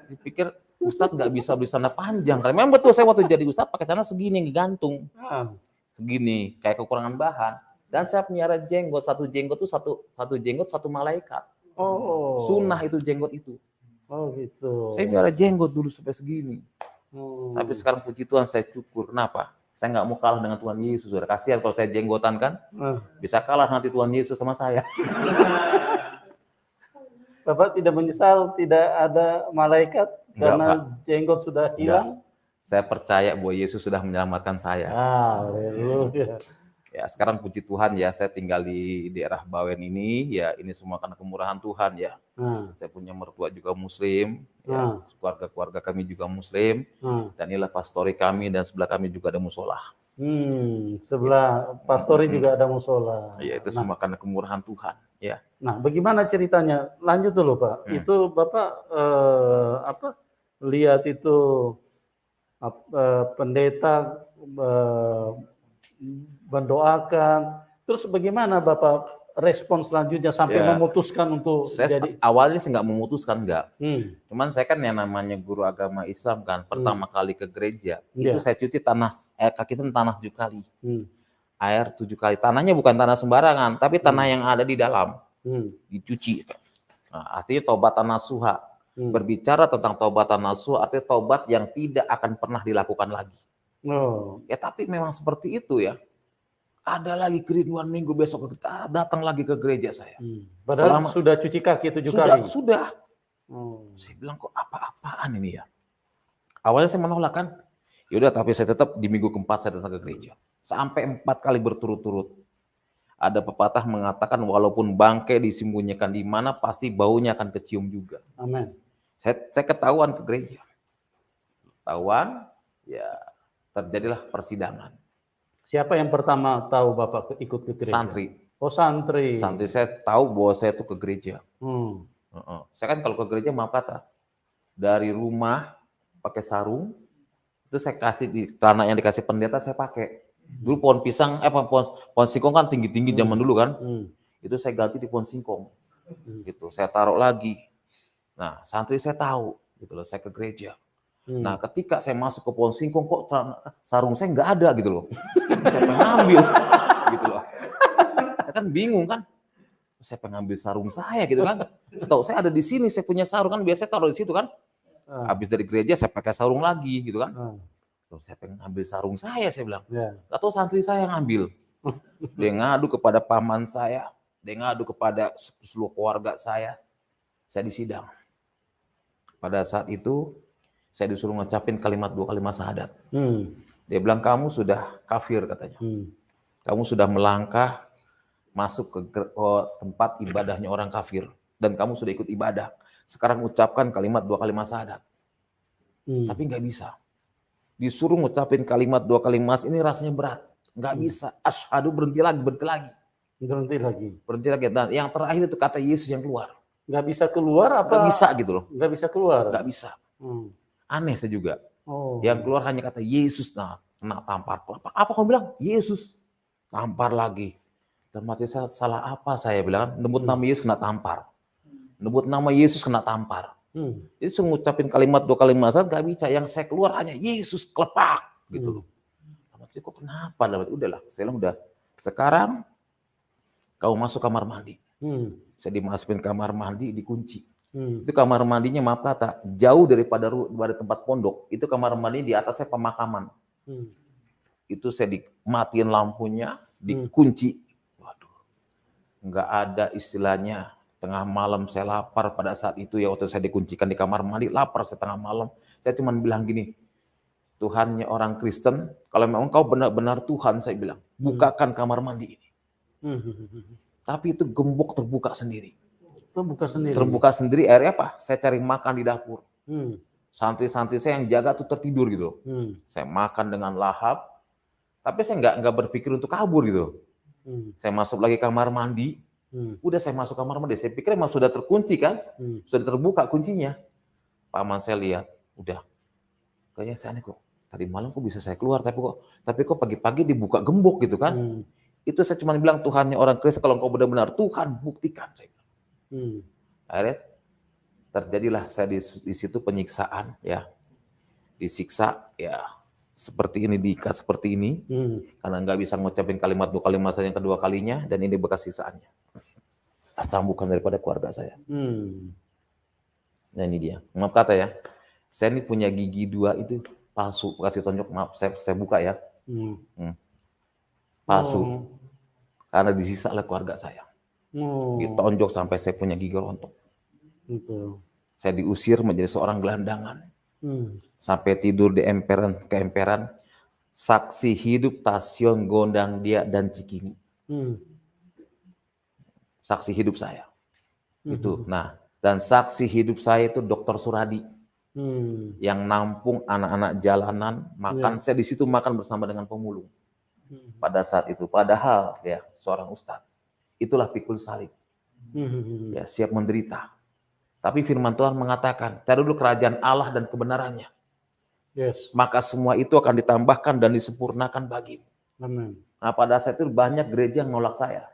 Dipikir Ustadz nggak bisa beli celana panjang. Karena memang betul saya waktu jadi Ustadz pakai celana segini digantung. Segini, kayak kekurangan bahan. Dan saya punya jenggot, satu jenggot tuh satu jenggot satu malaikat. Oh. Sunnah itu jenggot itu. Oh gitu. Saya punya jenggot dulu sampai segini. Tapi sekarang puji Tuhan saya cukur. Kenapa? Saya nggak mau kalah dengan Tuhan Yesus. Sudah kasihan kalau saya jenggotan kan. Bisa kalah nanti Tuhan Yesus sama saya. Bapak tidak menyesal tidak ada malaikat karena jenggot sudah hilang? Saya percaya bahwa Yesus sudah menyelamatkan saya. Haleluya. Ya, sekarang puji Tuhan ya, saya tinggal di daerah Bawen ini, ya ini semua karena kemurahan Tuhan ya. Saya punya mertua juga Muslim, ya, keluarga kami juga Muslim, dan inilah pastori kami dan sebelah kami juga ada musola. Sebelah pastori juga ada musola. Ya, itu semua karena kemurahan Tuhan. Ya. Nah, bagaimana ceritanya? Lanjut dulu Pak. Itu Bapak lihat itu pendeta mendoakan, terus bagaimana Bapak respon selanjutnya sampai memutuskan untuk jadi? Awalnya saya nggak memutuskan, enggak. Cuman saya kan yang namanya guru agama Islam kan, pertama kali ke gereja, itu saya cuci kaki saya tanah 7 kali. Air 7 kali. Tanahnya bukan tanah sembarangan, tapi tanah yang ada di dalam. Dicuci. Nah, artinya taubatan nasuha. Berbicara tentang taubatan nasuha, artinya taubat yang tidak akan pernah dilakukan lagi. Ya tapi memang seperti itu ya. Ada lagi kerinduan minggu besok kita datang lagi ke gereja saya. Padahal sudah cuci kaki 7 kali. Sudah. Saya bilang kok apa-apaan ini ya. Awalnya saya menolak kan. Yaudah tapi saya tetap di minggu keempat saya datang ke gereja. Sampai 4 kali berturut-turut. Ada pepatah mengatakan walaupun bangkai disembunyikan di mana pasti baunya akan kecium juga. Amin. Saya ketahuan ke gereja. Ketahuan ya. Terjadilah persidangan. Siapa yang pertama tahu Bapak ikut ke gereja? Santri. Oh santri. Santri saya tahu bahwa saya itu ke gereja. Saya kan kalau ke gereja maaf kata, dari rumah pakai sarung, itu saya kasih di celana yang dikasih pendeta saya pakai. Dulu pohon pisang, pohon singkong kan tinggi-tinggi zaman dulu kan, itu saya ganti di pohon singkong. Gitu, saya taruh lagi. Nah santri saya tahu, gitu loh, saya ke gereja. Nah, ketika saya masuk ke pohon singkong, kok sarung saya nggak ada gitu loh. Saya pengen ngambil, gitu loh. Saya kan bingung kan. Saya pengen ngambil sarung saya gitu kan. Setahu saya ada di sini, saya punya sarung kan biasanya taruh di situ kan. Habis dari gereja saya pakai sarung lagi gitu kan. Terus saya pengen ngambil sarung saya bilang. Nggak tahu santri saya yang ngambil. Dia ngadu kepada paman saya, dia ngadu kepada seluruh keluarga saya. Saya disidang. Pada saat itu saya disuruh ngucapin 2 kalimat syahadat. Dia bilang kamu sudah kafir katanya. Kamu sudah melangkah masuk ke tempat ibadahnya orang kafir dan kamu sudah ikut ibadah. Sekarang ucapkan 2 kalimat syahadat. Tapi nggak bisa. Disuruh ngucapin 2 kalimat ini rasanya berat. Nggak bisa. Asyhadu berhenti lagi. Berhenti lagi. Dan yang terakhir itu kata Yesus yang keluar. Nggak bisa keluar apa? Nggak bisa gitu loh. Nggak bisa keluar. Nggak bisa. Aneh saya juga. Yang keluar hanya kata Yesus. Nah, kena tampar. Apa kamu bilang? Yesus. Tampar lagi. Dan mati saya salah apa saya bilang? Nyebut nama Yesus kena tampar. Nyebut nama Yesus kena tampar. Jadi saya ngucapin 2 kalimat nggak bisa. Yang saya keluar hanya Yesus kelepak gitu loh. Mati kok kenapa? Udahlah. Saya bilang udah. Sekarang kamu masuk kamar mandi. Saya dimasukin kamar mandi dikunci. Itu kamar mandinya maaf kata jauh daripada tempat pondok. Itu kamar mandi di atasnya pemakaman. Itu saya dimatiin lampunya, dikunci. Waduh, nggak ada istilahnya. Tengah malam saya lapar pada saat itu ya waktu saya dikuncikan di kamar mandi lapar saya tengah malam. Saya cuma bilang gini, Tuhannya orang Kristen, kalau memang kau benar-benar Tuhan saya bilang, bukakan kamar mandi ini. Tapi itu gembok terbuka sendiri. Terbuka sendiri, akhirnya apa? Saya cari makan di dapur. Santri-santri saya yang jaga tuh tertidur gitu. Saya makan dengan lahap, tapi saya nggak berpikir untuk kabur gitu. Saya masuk lagi kamar mandi, udah saya masuk kamar mandi, saya pikir emang sudah terkunci kan, sudah terbuka kuncinya. Paman saya lihat, udah, kayaknya saya aneh kok. Tadi malam kok bisa saya keluar, tapi kok pagi-pagi dibuka gembok gitu kan. Itu saya cuma bilang Tuhannya orang Kristen, kalau engkau benar-benar Tuhan, buktikan. Saya bilang. Akhirnya terjadilah saya di situ penyiksaan, ya, disiksa, ya, seperti ini, diikat seperti ini, karena nggak bisa ngucapin kalimat 2 kalimat saja yang kedua kalinya, dan ini bekas siksaannya. Cambukan daripada keluarga saya. Nah ini dia, maaf kata ya, saya ini punya gigi 2 itu palsu, kasih tonjok, maaf, saya buka ya, palsu, karena disisa oleh keluarga saya. Ditonjok sampai saya punya gigi rontok. Saya diusir menjadi seorang gelandangan. Sampai tidur di keemperan, saksi hidup Stasiun Gondang Dia dan Cikini. Saksi hidup saya. Itu. Nah, dan saksi hidup saya itu Dr. Suradi. Yang nampung anak-anak jalanan, makan. Saya di situ makan bersama dengan pemulung. Pada saat itu, padahal ya seorang ustadz, itulah pikul salib. Ya, siap menderita. Tapi firman Tuhan mengatakan, cari dulu kerajaan Allah dan kebenarannya. Maka semua itu akan ditambahkan dan disempurnakan bagimu. Nah, pada saat itu banyak gereja yang nolak saya.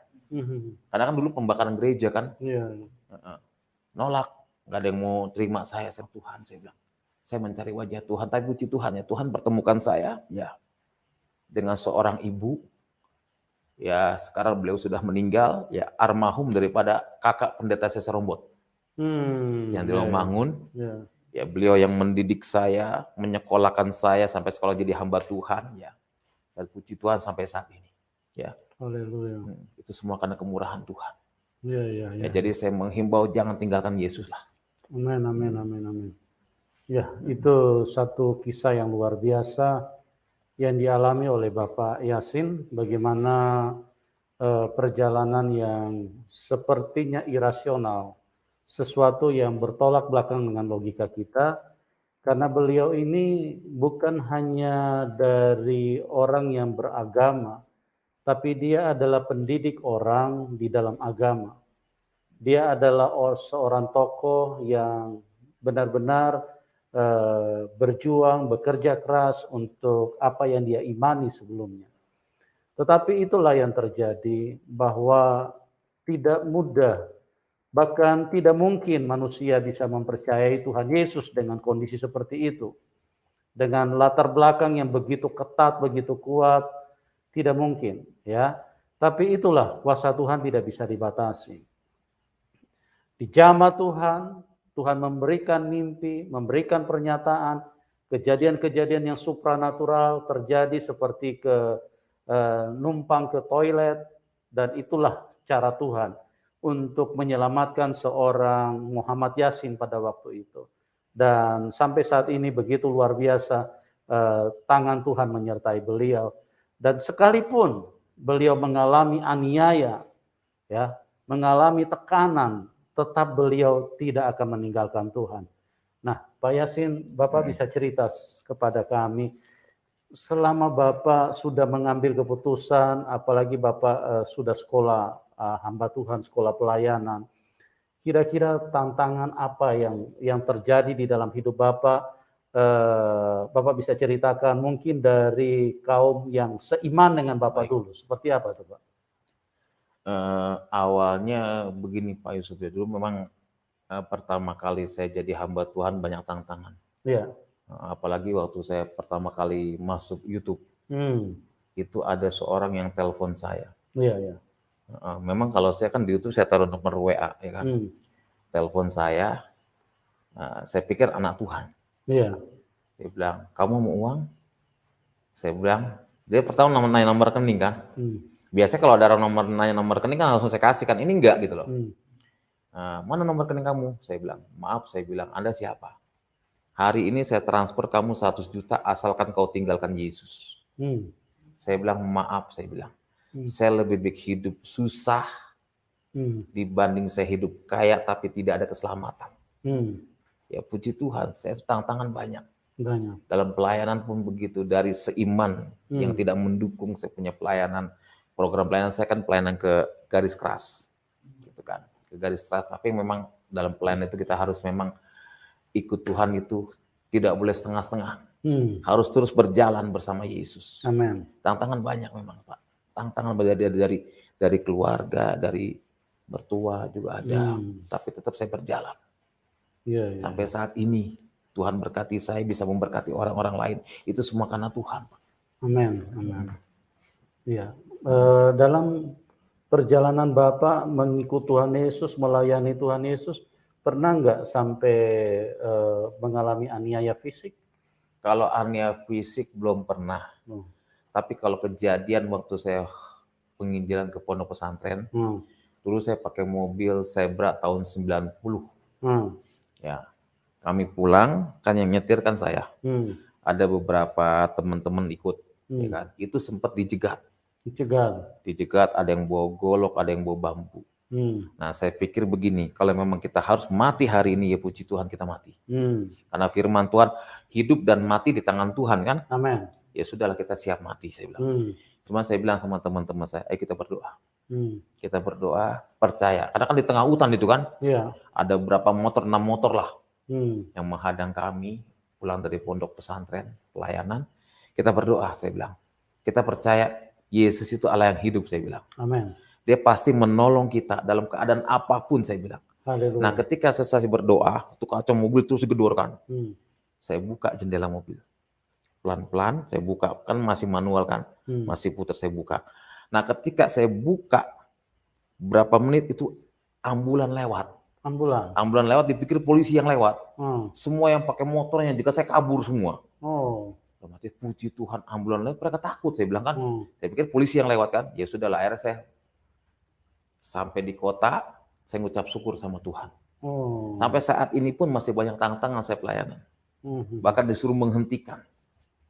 Karena kan dulu pembakaran gereja kan. Nolak, nggak ada yang mau terima saya. Tuhan, saya bilang, saya mencari wajah Tuhan. Tapi puji Tuhan ya, Tuhan pertemukan saya ya dengan seorang ibu. Ya sekarang beliau sudah meninggal, ya almarhum daripada kakak pendeta Cesar Rombot. Yang di Romangun, ya beliau yang mendidik saya, menyekolahkan saya sampai sekolah jadi hamba Tuhan, ya. Dan puji Tuhan sampai saat ini, ya. Haleluya. Itu semua karena kemurahan Tuhan. Ya, jadi saya menghimbau jangan tinggalkan Yesus lah. Amin. Ya, itu satu kisah yang luar biasa yang dialami oleh Bapak Yasin, bagaimana perjalanan yang sepertinya irasional, sesuatu yang bertolak belakang dengan logika kita, karena beliau ini bukan hanya dari orang yang beragama, tapi dia adalah pendidik orang di dalam agama. Dia adalah seorang tokoh yang benar-benar berjuang, bekerja keras untuk apa yang dia imani sebelumnya. Tetapi itulah yang terjadi, bahwa tidak mudah, bahkan tidak mungkin manusia bisa mempercayai Tuhan Yesus dengan kondisi seperti itu. Dengan latar belakang yang begitu ketat, begitu kuat, tidak mungkin, ya. Tapi itulah kuasa Tuhan tidak bisa dibatasi. Di jamaah Tuhan memberikan mimpi, memberikan pernyataan, kejadian-kejadian yang supranatural terjadi seperti numpang ke toilet, dan itulah cara Tuhan untuk menyelamatkan seorang Muhammad Yasin pada waktu itu. Dan sampai saat ini begitu luar biasa tangan Tuhan menyertai beliau. Dan sekalipun beliau mengalami aniaya, ya, mengalami tekanan, tetap beliau tidak akan meninggalkan Tuhan. Nah, Pak Yasin, Bapak bisa cerita kepada kami, selama Bapak sudah mengambil keputusan, apalagi Bapak sudah sekolah hamba Tuhan, sekolah pelayanan, kira-kira tantangan apa yang terjadi di dalam hidup Bapak? Bapak bisa ceritakan mungkin dari kaum yang seiman dengan Bapak dulu, seperti apa itu Pak? Awalnya begini Pak Yusuf, ya dulu memang pertama kali saya jadi hamba Tuhan banyak tantangan. Iya. Apalagi waktu saya pertama kali masuk YouTube, itu ada seorang yang telepon saya. Iya. Memang kalau saya kan di YouTube saya taruh nomor WA, ya kan. Telepon saya pikir anak Tuhan. Iya. Dia bilang, kamu mau uang? Saya bilang, dia pertama nanya nomor rekening kan. Biasanya kalau ada nanya nomor rekening kan langsung saya kasih kan, ini enggak gitu loh. Mana nomor rekening kamu? Saya bilang, maaf, saya bilang, Anda siapa? Hari ini saya transfer kamu 100 juta asalkan kau tinggalkan Yesus. Saya bilang, maaf, saya bilang. Saya lebih baik hidup susah dibanding saya hidup kaya tapi tidak ada keselamatan. Ya puji Tuhan, saya tantangan banyak. Dalam pelayanan pun begitu, dari seiman yang tidak mendukung saya punya pelayanan. Program pelayanan saya kan pelayanan ke garis keras, gitu kan, ke garis keras. Tapi memang dalam pelayanan itu kita harus memang ikut Tuhan, itu tidak boleh setengah-setengah. Harus terus berjalan bersama Yesus. Amin. Tantangan banyak memang Pak. Tantangan dari keluarga, dari mertua juga ada. Tapi tetap saya berjalan. Sampai saat ini Tuhan berkati saya bisa memberkati orang-orang lain. Itu semua karena Tuhan. Amin. Amin. Iya. Dalam perjalanan Bapak mengikut Tuhan Yesus, melayani Tuhan Yesus, pernah nggak sampai mengalami aniaya fisik? Kalau aniaya fisik belum pernah. Tapi kalau kejadian waktu saya penginjilan ke pondok pesantren, dulu saya pakai mobil Zebra tahun 90. Ya, kami pulang, kan yang nyetir kan saya. Ada beberapa teman-teman ikut, ya kan? Itu sempat dijegat. Dijegat, ada yang bawa golok, ada yang bawa bambu. Nah, saya pikir begini, kalau memang kita harus mati hari ini, ya puji Tuhan kita mati. Karena firman Tuhan, hidup dan mati di tangan Tuhan kan? Amin. Ya sudahlah kita siap mati, saya bilang. Cuma saya bilang sama teman-teman saya, ayo kita berdoa. Kita berdoa, percaya. Karena kan di tengah hutan itu kan, ada berapa motor, 6 motor lah, yang menghadang kami, pulang dari pondok pesantren, pelayanan. Kita berdoa, saya bilang. Kita percaya, Yesus itu Allah yang hidup, saya bilang. Amin. Dia pasti menolong kita dalam keadaan apapun, saya bilang. Haleluya. Nah, ketika selesai berdoa, tuh kaca mobil terus digedorkan. Saya buka jendela mobil. Pelan-pelan saya buka, kan masih manual kan, masih putar saya buka. Nah, ketika saya buka, berapa menit itu ambulan lewat. Ambulan lewat, dipikir polisi yang lewat. Semua yang pakai motornya, jika saya kabur semua. Mati, puji Tuhan, ambulan lewat, mereka takut, saya bilang kan. Saya pikir polisi yang lewat kan, ya sudahlah, akhirnya saya sampai di kota, saya ngucap syukur sama Tuhan. Sampai saat ini pun masih banyak tantangan saya pelayanan. Bahkan disuruh menghentikan.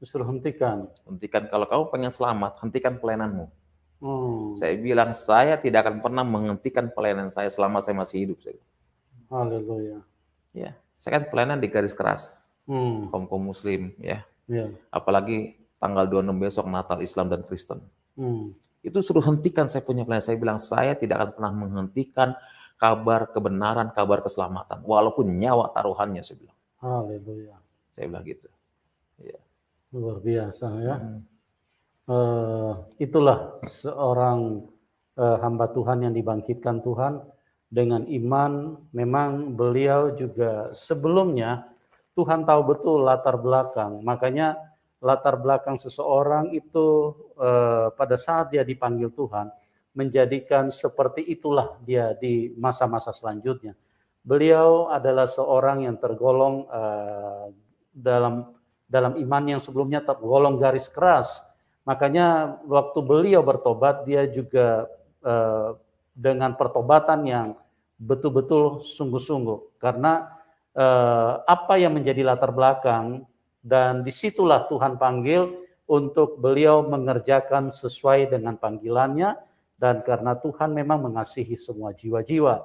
Hentikan, kalau kamu pengen selamat, hentikan pelayananmu. Saya bilang, saya tidak akan pernah menghentikan pelayanan saya selama saya masih hidup. Haleluya. Ya, saya kan pelayanan di garis keras, kaum muslim, ya. Apalagi tanggal 26 besok Natal Islam dan Kristen. Itu suruh hentikan saya punya pelayanan. Saya bilang, saya tidak akan pernah menghentikan kabar kebenaran, kabar keselamatan, walaupun nyawa taruhannya, saya bilang. Haleluya. Saya bilang gitu. Ya. Luar biasa ya. Itulah seorang hamba Tuhan yang dibangkitkan Tuhan dengan iman. Memang beliau juga sebelumnya Tuhan tahu betul latar belakang. Makanya latar belakang seseorang itu pada saat dia dipanggil Tuhan, menjadikan seperti itulah dia di masa-masa selanjutnya. Beliau adalah seorang yang tergolong dalam iman yang sebelumnya tergolong garis keras. Makanya waktu beliau bertobat, dia juga dengan pertobatan yang betul-betul sungguh-sungguh. Karena apa yang menjadi latar belakang, dan disitulah Tuhan panggil untuk beliau mengerjakan sesuai dengan panggilannya, dan karena Tuhan memang mengasihi semua jiwa-jiwa.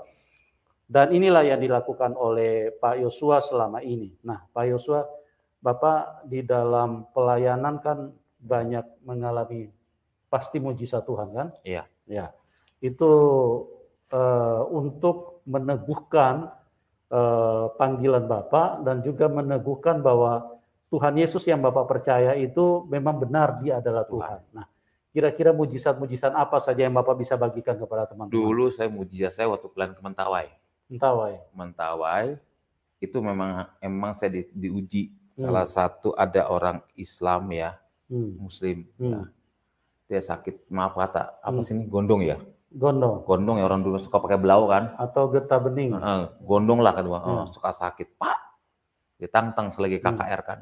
Dan inilah yang dilakukan oleh Pak Yosua selama ini. Nah, Pak Yosua, Bapak di dalam pelayanan kan banyak mengalami pasti mujizat Tuhan kan? Iya. Ya. Itu untuk meneguhkan panggilan Bapak dan juga meneguhkan bahwa Tuhan Yesus yang Bapak percaya itu memang benar, Dia adalah Tuhan. Nah, kira-kira mujizat-mujizat apa saja yang Bapak bisa bagikan kepada teman-teman? Dulu mujizat saya waktu pelayanan ke Mentawai. Mentawai itu memang saya diuji. Salah satu ada orang Islam ya, Muslim. Ya. Dia sakit, maaf kata, apa sih ini, gondong ya? Gondong ya, orang dulu suka pakai belau kan? Atau getah bening. Gondong lah kan, suka sakit. Pak, ditantang selagi KKR kan.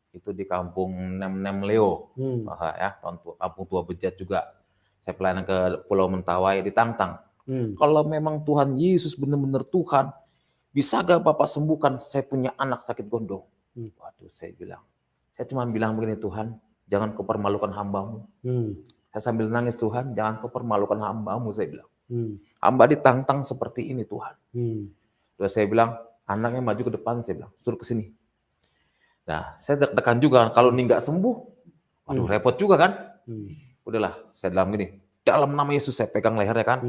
Itu di kampung Nem Leo, ya, kampung Tua Bejat juga. Saya pelayanan ke Pulau Mentawai, ditantang. Kalau memang Tuhan Yesus benar-benar Tuhan, bisa gak Bapak sembuhkan saya punya anak sakit gondong? Waduh, saya cuma bilang begini, Tuhan, jangan kau permalukan hamba-Mu. Saya sambil nangis, Tuhan, jangan kau permalukan hamba-Mu, saya bilang. Hamba ditantang seperti ini, Tuhan. Terus saya bilang, anaknya maju ke depan, saya bilang, suruh ke sini. Nah, saya deg-degan juga, kalau ini nggak sembuh, waduh, repot juga kan? Udahlah, saya bilang gini, dalam nama Yesus, saya pegang lehernya kan.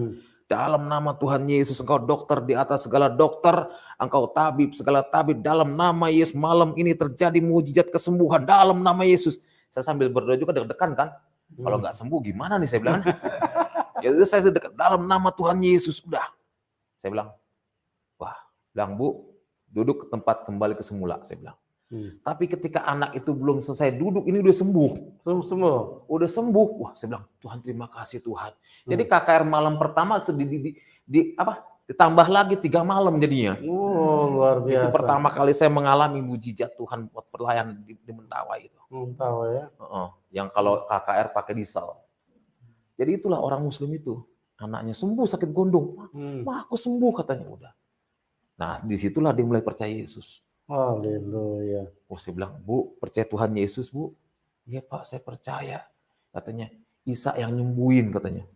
Dalam nama Tuhan Yesus, engkau dokter di atas segala dokter, engkau tabib segala tabib, dalam nama Yesus malam ini terjadi mujizat kesembuhan dalam nama Yesus. Saya sambil berdoa juga deg-degan kan, kalau nggak sembuh gimana nih, saya bilang. Ya udah, saya dekat dalam nama Tuhan Yesus, udah. Saya bilang, wah, bilang Bu, Duduk ke tempat, kembali ke semula, saya bilang. Tapi ketika anak itu belum selesai duduk, ini udah sembuh. Udah sembuh. Wah, saya bilang, Tuhan terima kasih Tuhan. Jadi KKR malam pertama ditambah lagi 3 malam jadinya. Luar biasa. Itu pertama kali saya mengalami mujizat Tuhan buat pelayanan di Mentawai itu. Mentawai ya. Yang kalau KKR pakai diesel. Jadi itulah orang Muslim itu. Anaknya sembuh sakit gondong. Wah, aku sembuh katanya udah. Nah, disitulah dia mulai percaya Yesus. Haleluya. Oh, saya bilang, Bu, percaya Tuhan Yesus, Bu? Iya, Pak, saya percaya. Katanya, Isa yang nyembuhin, katanya.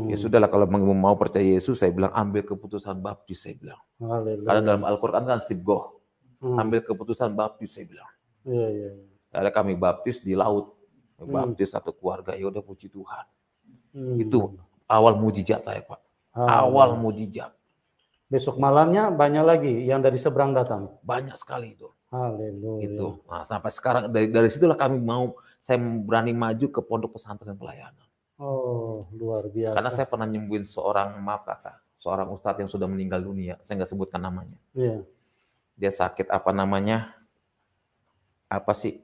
Ya sudahlah, kalau mau percaya Yesus, saya bilang, ambil keputusan baptis, saya bilang. Haleluya. Karena dalam Al-Quran kan sibgoh. Ambil keputusan baptis, saya bilang. Iya. Ada kami baptis di laut. Baptis satu keluarga, ya udah puji Tuhan. Itu awal mujizat saya, Pak. Awal mujizat. Besok malamnya banyak lagi yang dari seberang datang. Banyak sekali itu. Haleluya. Itu. Nah, sampai sekarang dari situlah saya berani maju ke pondok pesantren pelayanan. Oh, luar biasa. Karena saya pernah nyembuhin seorang ustadz yang sudah meninggal dunia. Saya nggak sebutkan namanya. Iya. Dia sakit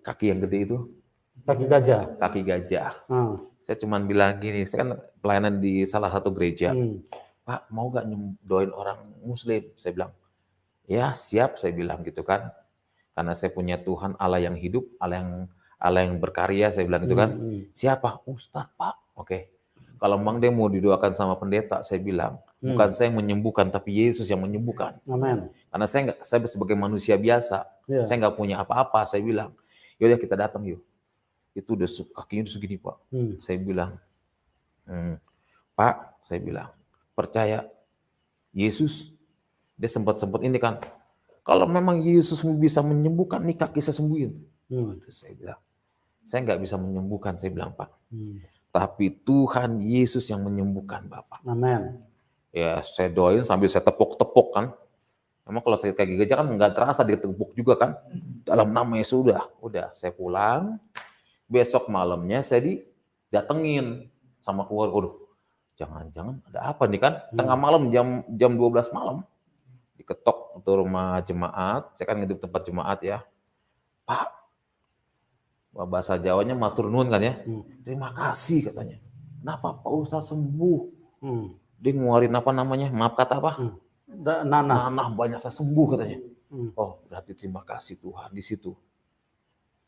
kaki yang gede itu? Kaki gajah. Kaki gajah. Saya cuma bilang gini, saya kan pelayanan di salah satu gereja. Pak, mau gak doain orang Muslim? Saya bilang, ya siap, saya bilang gitu kan. Karena saya punya Tuhan Allah yang hidup, Allah yang berkarya, saya bilang gitu kan. Siapa? Ustadz, Pak. Oke. Kalau memang dia mau didoakan sama pendeta, saya bilang, bukan saya yang menyembuhkan, tapi Yesus yang menyembuhkan. Amin. Karena saya sebagai manusia biasa, saya nggak punya apa-apa, saya bilang, yaudah kita datang yuk. Itu udah kakinya udah segini, Pak. Saya bilang, Pak, saya bilang, percaya Yesus, dia sempat ini kan, kalau memang Yesus bisa menyembuhkan, nih kaki saya sembuhin. Saya bilang, saya nggak bisa menyembuhkan, saya bilang, Pak. Tapi Tuhan Yesus yang menyembuhkan, Bapak. Amin. Ya, saya doain sambil saya tepuk-tepuk kan. Memang kalau sakit kaki gajah kan nggak terasa ditepuk juga kan. Dalam nama Yesus udah saya pulang. Besok malamnya saya didatengin sama keluarga. Jangan-jangan ada apa nih kan? Tengah malam jam 12 malam. Diketok ke rumah jemaat. Saya kan hidup tempat jemaat ya. Pak, bahasa Jawanya matur nuwun kan ya. Terima kasih katanya. Kenapa Pak Ustadz sembuh? Dia ngeluarin maaf kata apa? Nanah banyak saya sembuh katanya. Oh, berarti terima kasih Tuhan di situ.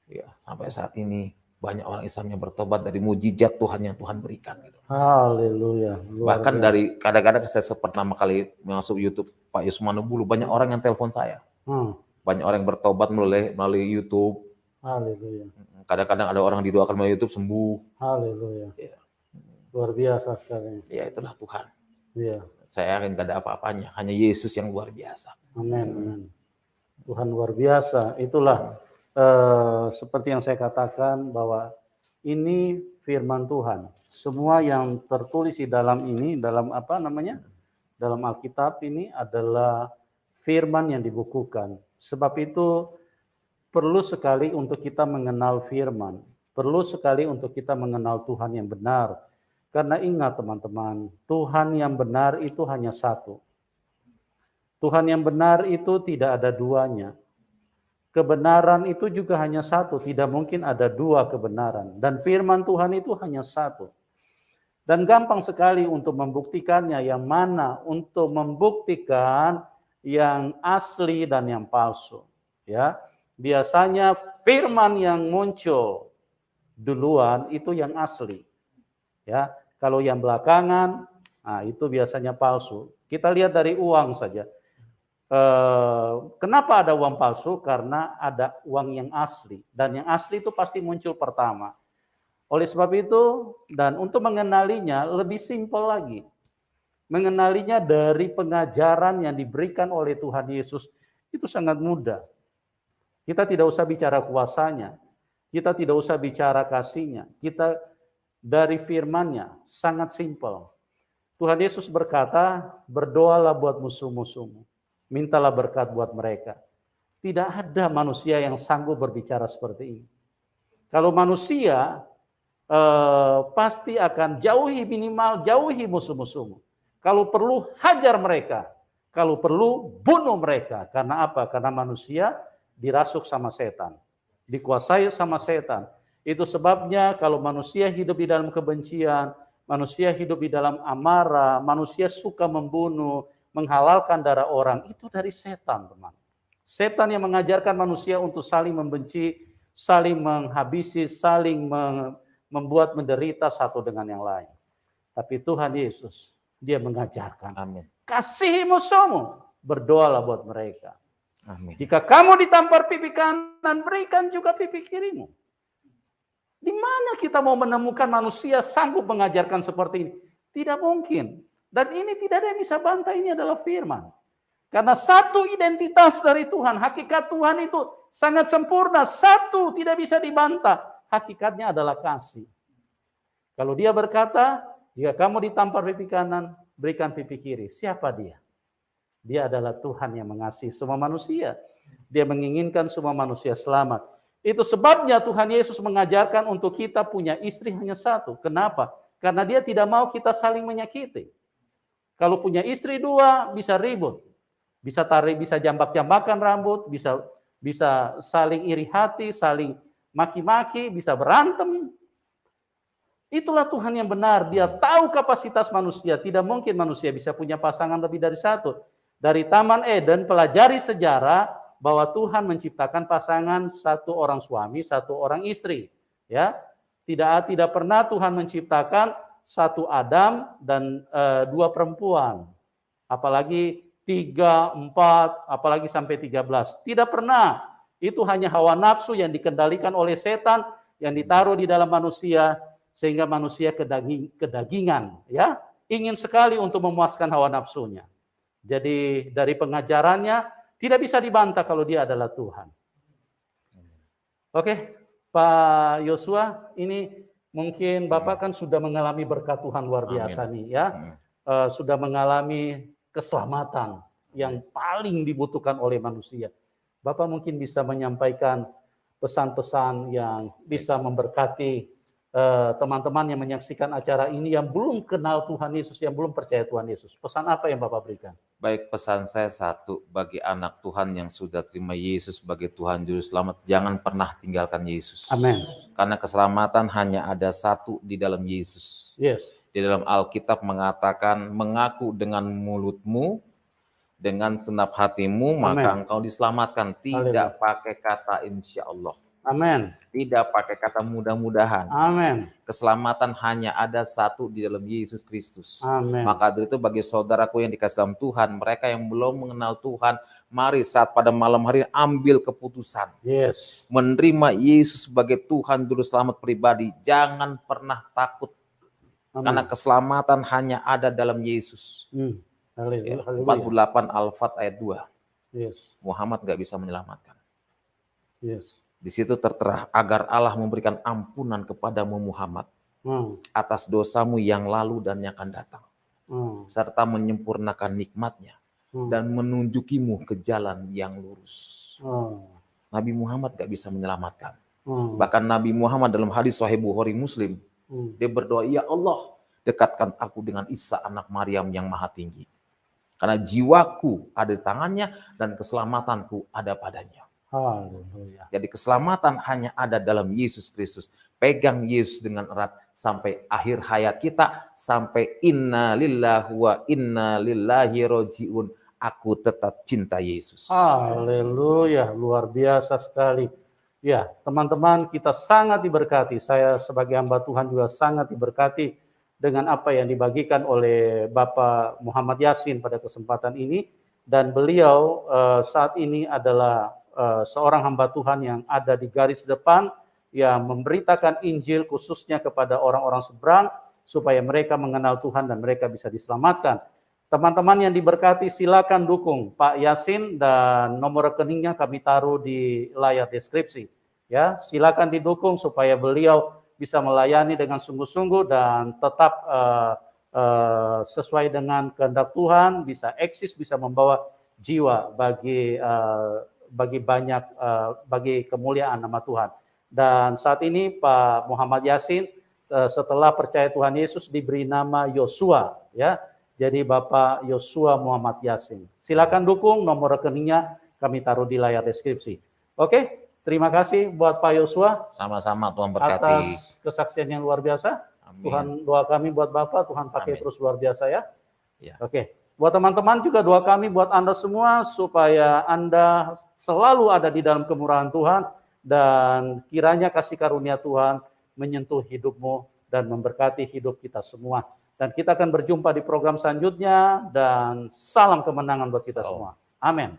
Ya, sampai saat ini banyak orang Islam yang bertobat dari mujizat Tuhan yang Tuhan berikan. Gitu. Haleluya. Bahkan dari kadang-kadang saya pertama kali masuk YouTube Pak Yusmano Bulu, banyak orang yang telepon saya. Banyak orang yang bertobat melalui YouTube. Haleluya. Kadang-kadang ada orang didoakan melalui YouTube sembuh. Haleluya. Ya. Luar biasa sekali. Ya itulah Tuhan. Iya. Saya yakin gak ada apa-apanya, hanya Yesus yang luar biasa. Amin. Tuhan luar biasa. Itulah seperti yang saya katakan bahwa ini firman Tuhan. Semua yang tertulis di dalam ini, dalam dalam Alkitab ini adalah firman yang dibukukan. Sebab itu perlu sekali untuk kita mengenal firman. Perlu sekali untuk kita mengenal Tuhan yang benar. Karena ingat teman-teman, Tuhan yang benar itu hanya satu. Tuhan yang benar itu tidak ada duanya. Kebenaran itu juga hanya satu, tidak mungkin ada dua kebenaran. Dan firman Tuhan itu hanya satu. Dan gampang sekali untuk membuktikannya, yang mana untuk membuktikan yang asli dan yang palsu. Ya, biasanya firman yang muncul duluan itu yang asli. Ya, kalau yang belakangan, itu biasanya palsu. Kita lihat dari uang saja. Kenapa ada uang palsu? Karena ada uang yang asli. Dan yang asli itu pasti muncul pertama. Oleh sebab itu, dan untuk mengenalinya lebih simpel lagi. Mengenalinya dari pengajaran yang diberikan oleh Tuhan Yesus, itu sangat mudah. Kita tidak usah bicara kuasanya. Kita tidak usah bicara kasihnya. Kita dari firman-Nya, sangat simpel. Tuhan Yesus berkata, berdoalah buat musuh-musuhmu. Mintalah berkat buat mereka. Tidak ada manusia yang sanggup berbicara seperti ini. Kalau manusia pasti akan jauhi musuh-musuhmu. Kalau perlu hajar mereka. Kalau perlu bunuh mereka. Karena apa? Karena manusia dirasuk sama setan, dikuasai sama setan. Itu sebabnya kalau manusia hidup di dalam kebencian, manusia hidup di dalam amarah, manusia suka membunuh, menghalalkan darah orang, itu dari setan, teman. Setan yang mengajarkan manusia untuk saling membenci, saling menghabisi, saling membuat menderita satu dengan yang lain. Tapi Tuhan Yesus, dia mengajarkan, amin, kasihi musuhmu, berdoalah buat mereka. Amin. Jika kamu ditampar pipi kanan, berikan juga pipi kirimu. Di mana kita mau menemukan manusia sanggup mengajarkan seperti ini? Tidak mungkin. Dan ini tidak ada yang bisa bantah, ini adalah firman. Karena satu identitas dari Tuhan, hakikat Tuhan itu sangat sempurna, satu tidak bisa dibantah. Hakikatnya adalah kasih. Kalau dia berkata, jika kamu ditampar pipi kanan, berikan pipi kiri. Siapa dia? Dia adalah Tuhan yang mengasihi semua manusia. Dia menginginkan semua manusia selamat. Itu sebabnya Tuhan Yesus mengajarkan untuk kita punya istri hanya satu. Kenapa? Karena dia tidak mau kita saling menyakiti. Kalau punya istri dua, bisa ribut. Bisa tarik, bisa jambak-jambakan rambut, bisa saling iri hati, saling maki-maki, bisa berantem. Itulah Tuhan yang benar. Dia tahu kapasitas manusia. Tidak mungkin manusia bisa punya pasangan lebih dari satu. Dari Taman Eden, pelajari sejarah bahwa Tuhan menciptakan pasangan satu orang suami, satu orang istri. Ya, tidak pernah Tuhan menciptakan satu Adam dan dua perempuan. Apalagi 3, 4, apalagi sampai 13. Tidak pernah. Itu hanya hawa nafsu yang dikendalikan oleh setan yang ditaruh di dalam manusia sehingga manusia kedagingan, ya, ingin sekali untuk memuaskan hawa nafsunya. Jadi dari pengajarannya tidak bisa dibantah kalau dia adalah Tuhan. Oke, Pak Yosua, ini mungkin Bapak kan sudah mengalami berkat Tuhan luar biasa. Amin. Nih, ya, sudah mengalami keselamatan yang paling dibutuhkan oleh manusia. Bapak mungkin bisa menyampaikan pesan-pesan yang bisa memberkati teman-teman yang menyaksikan acara ini yang belum kenal Tuhan Yesus, yang belum percaya Tuhan Yesus. Pesan apa yang Bapak berikan? Baik, pesan saya satu, bagi anak Tuhan yang sudah terima Yesus sebagai Tuhan Juru Selamat, jangan pernah tinggalkan Yesus. Amin. Karena keselamatan hanya ada satu di dalam Yesus. Yes. Di dalam Alkitab mengatakan, mengaku dengan mulutmu, dengan senap hatimu, maka engkau diselamatkan. Tidak pakai kata insya Allah. Amin. Tidak pakai kata mudah-mudahan. Amin. Keselamatan hanya ada satu di dalam Yesus Kristus. Amin. Maka dari itu bagi saudaraku yang dikasih dalam Tuhan, mereka yang belum mengenal Tuhan, mari saat pada malam hari ambil keputusan. Yes. Menerima Yesus sebagai Tuhan Juru Selamat pribadi. Jangan pernah takut. Amin. Karena keselamatan hanya ada dalam Yesus. 48 Al-Fat ayat 2. Yes. Muhammad gak bisa menyelamatkan. Yes. Di situ tertera agar Allah memberikan ampunan kepadamu Muhammad atas dosamu yang lalu dan yang akan datang, serta menyempurnakan nikmatnya dan menunjukimu ke jalan yang lurus. Nabi Muhammad gak bisa menyelamatkan. Bahkan Nabi Muhammad dalam hadis Sahih Bukhari Muslim, dia berdoa, ya Allah, dekatkan aku dengan Isa anak Maryam yang maha tinggi. Karena jiwaku ada di tangannya dan keselamatanku ada padanya. Haleluya. Jadi keselamatan hanya ada dalam Yesus Kristus. Pegang Yesus dengan erat sampai akhir hayat kita, sampai inna lillahi wa inna lillahi roji'un. Aku tetap cinta Yesus. Haleluya, luar biasa sekali. Ya, teman-teman, kita sangat diberkati. Saya sebagai hamba Tuhan juga sangat diberkati dengan apa yang dibagikan oleh Bapak Muhammad Yasin pada kesempatan ini. Dan beliau saat ini adalah seorang hamba Tuhan yang ada di garis depan yang memberitakan Injil khususnya kepada orang-orang seberang supaya mereka mengenal Tuhan dan mereka bisa diselamatkan. Teman-teman yang diberkati, silakan dukung Pak Yasin dan nomor rekeningnya kami taruh di layar deskripsi. Ya, silakan didukung supaya beliau bisa melayani dengan sungguh-sungguh dan tetap sesuai dengan kehendak Tuhan, bisa eksis, bisa membawa jiwa bagi kemuliaan nama Tuhan. Dan saat ini Pak Muhammad Yasin setelah percaya Tuhan Yesus diberi nama Yosua, ya. Jadi Bapak Yosua Muhammad Yasin. Silakan dukung, nomor rekeningnya kami taruh di layar deskripsi. Oke, terima kasih buat Pak Yosua. Sama-sama, Tuhan berkati. Atas kesaksian yang luar biasa. Amin. Tuhan, doa kami buat Bapak, Tuhan pakai Amin. Terus luar biasa ya. Oke, buat teman-teman juga doa kami buat Anda semua supaya Anda selalu ada di dalam kemurahan Tuhan dan kiranya kasih karunia Tuhan menyentuh hidupmu dan memberkati hidup kita semua. Dan kita akan berjumpa di program selanjutnya dan salam kemenangan buat kita semua. Amin.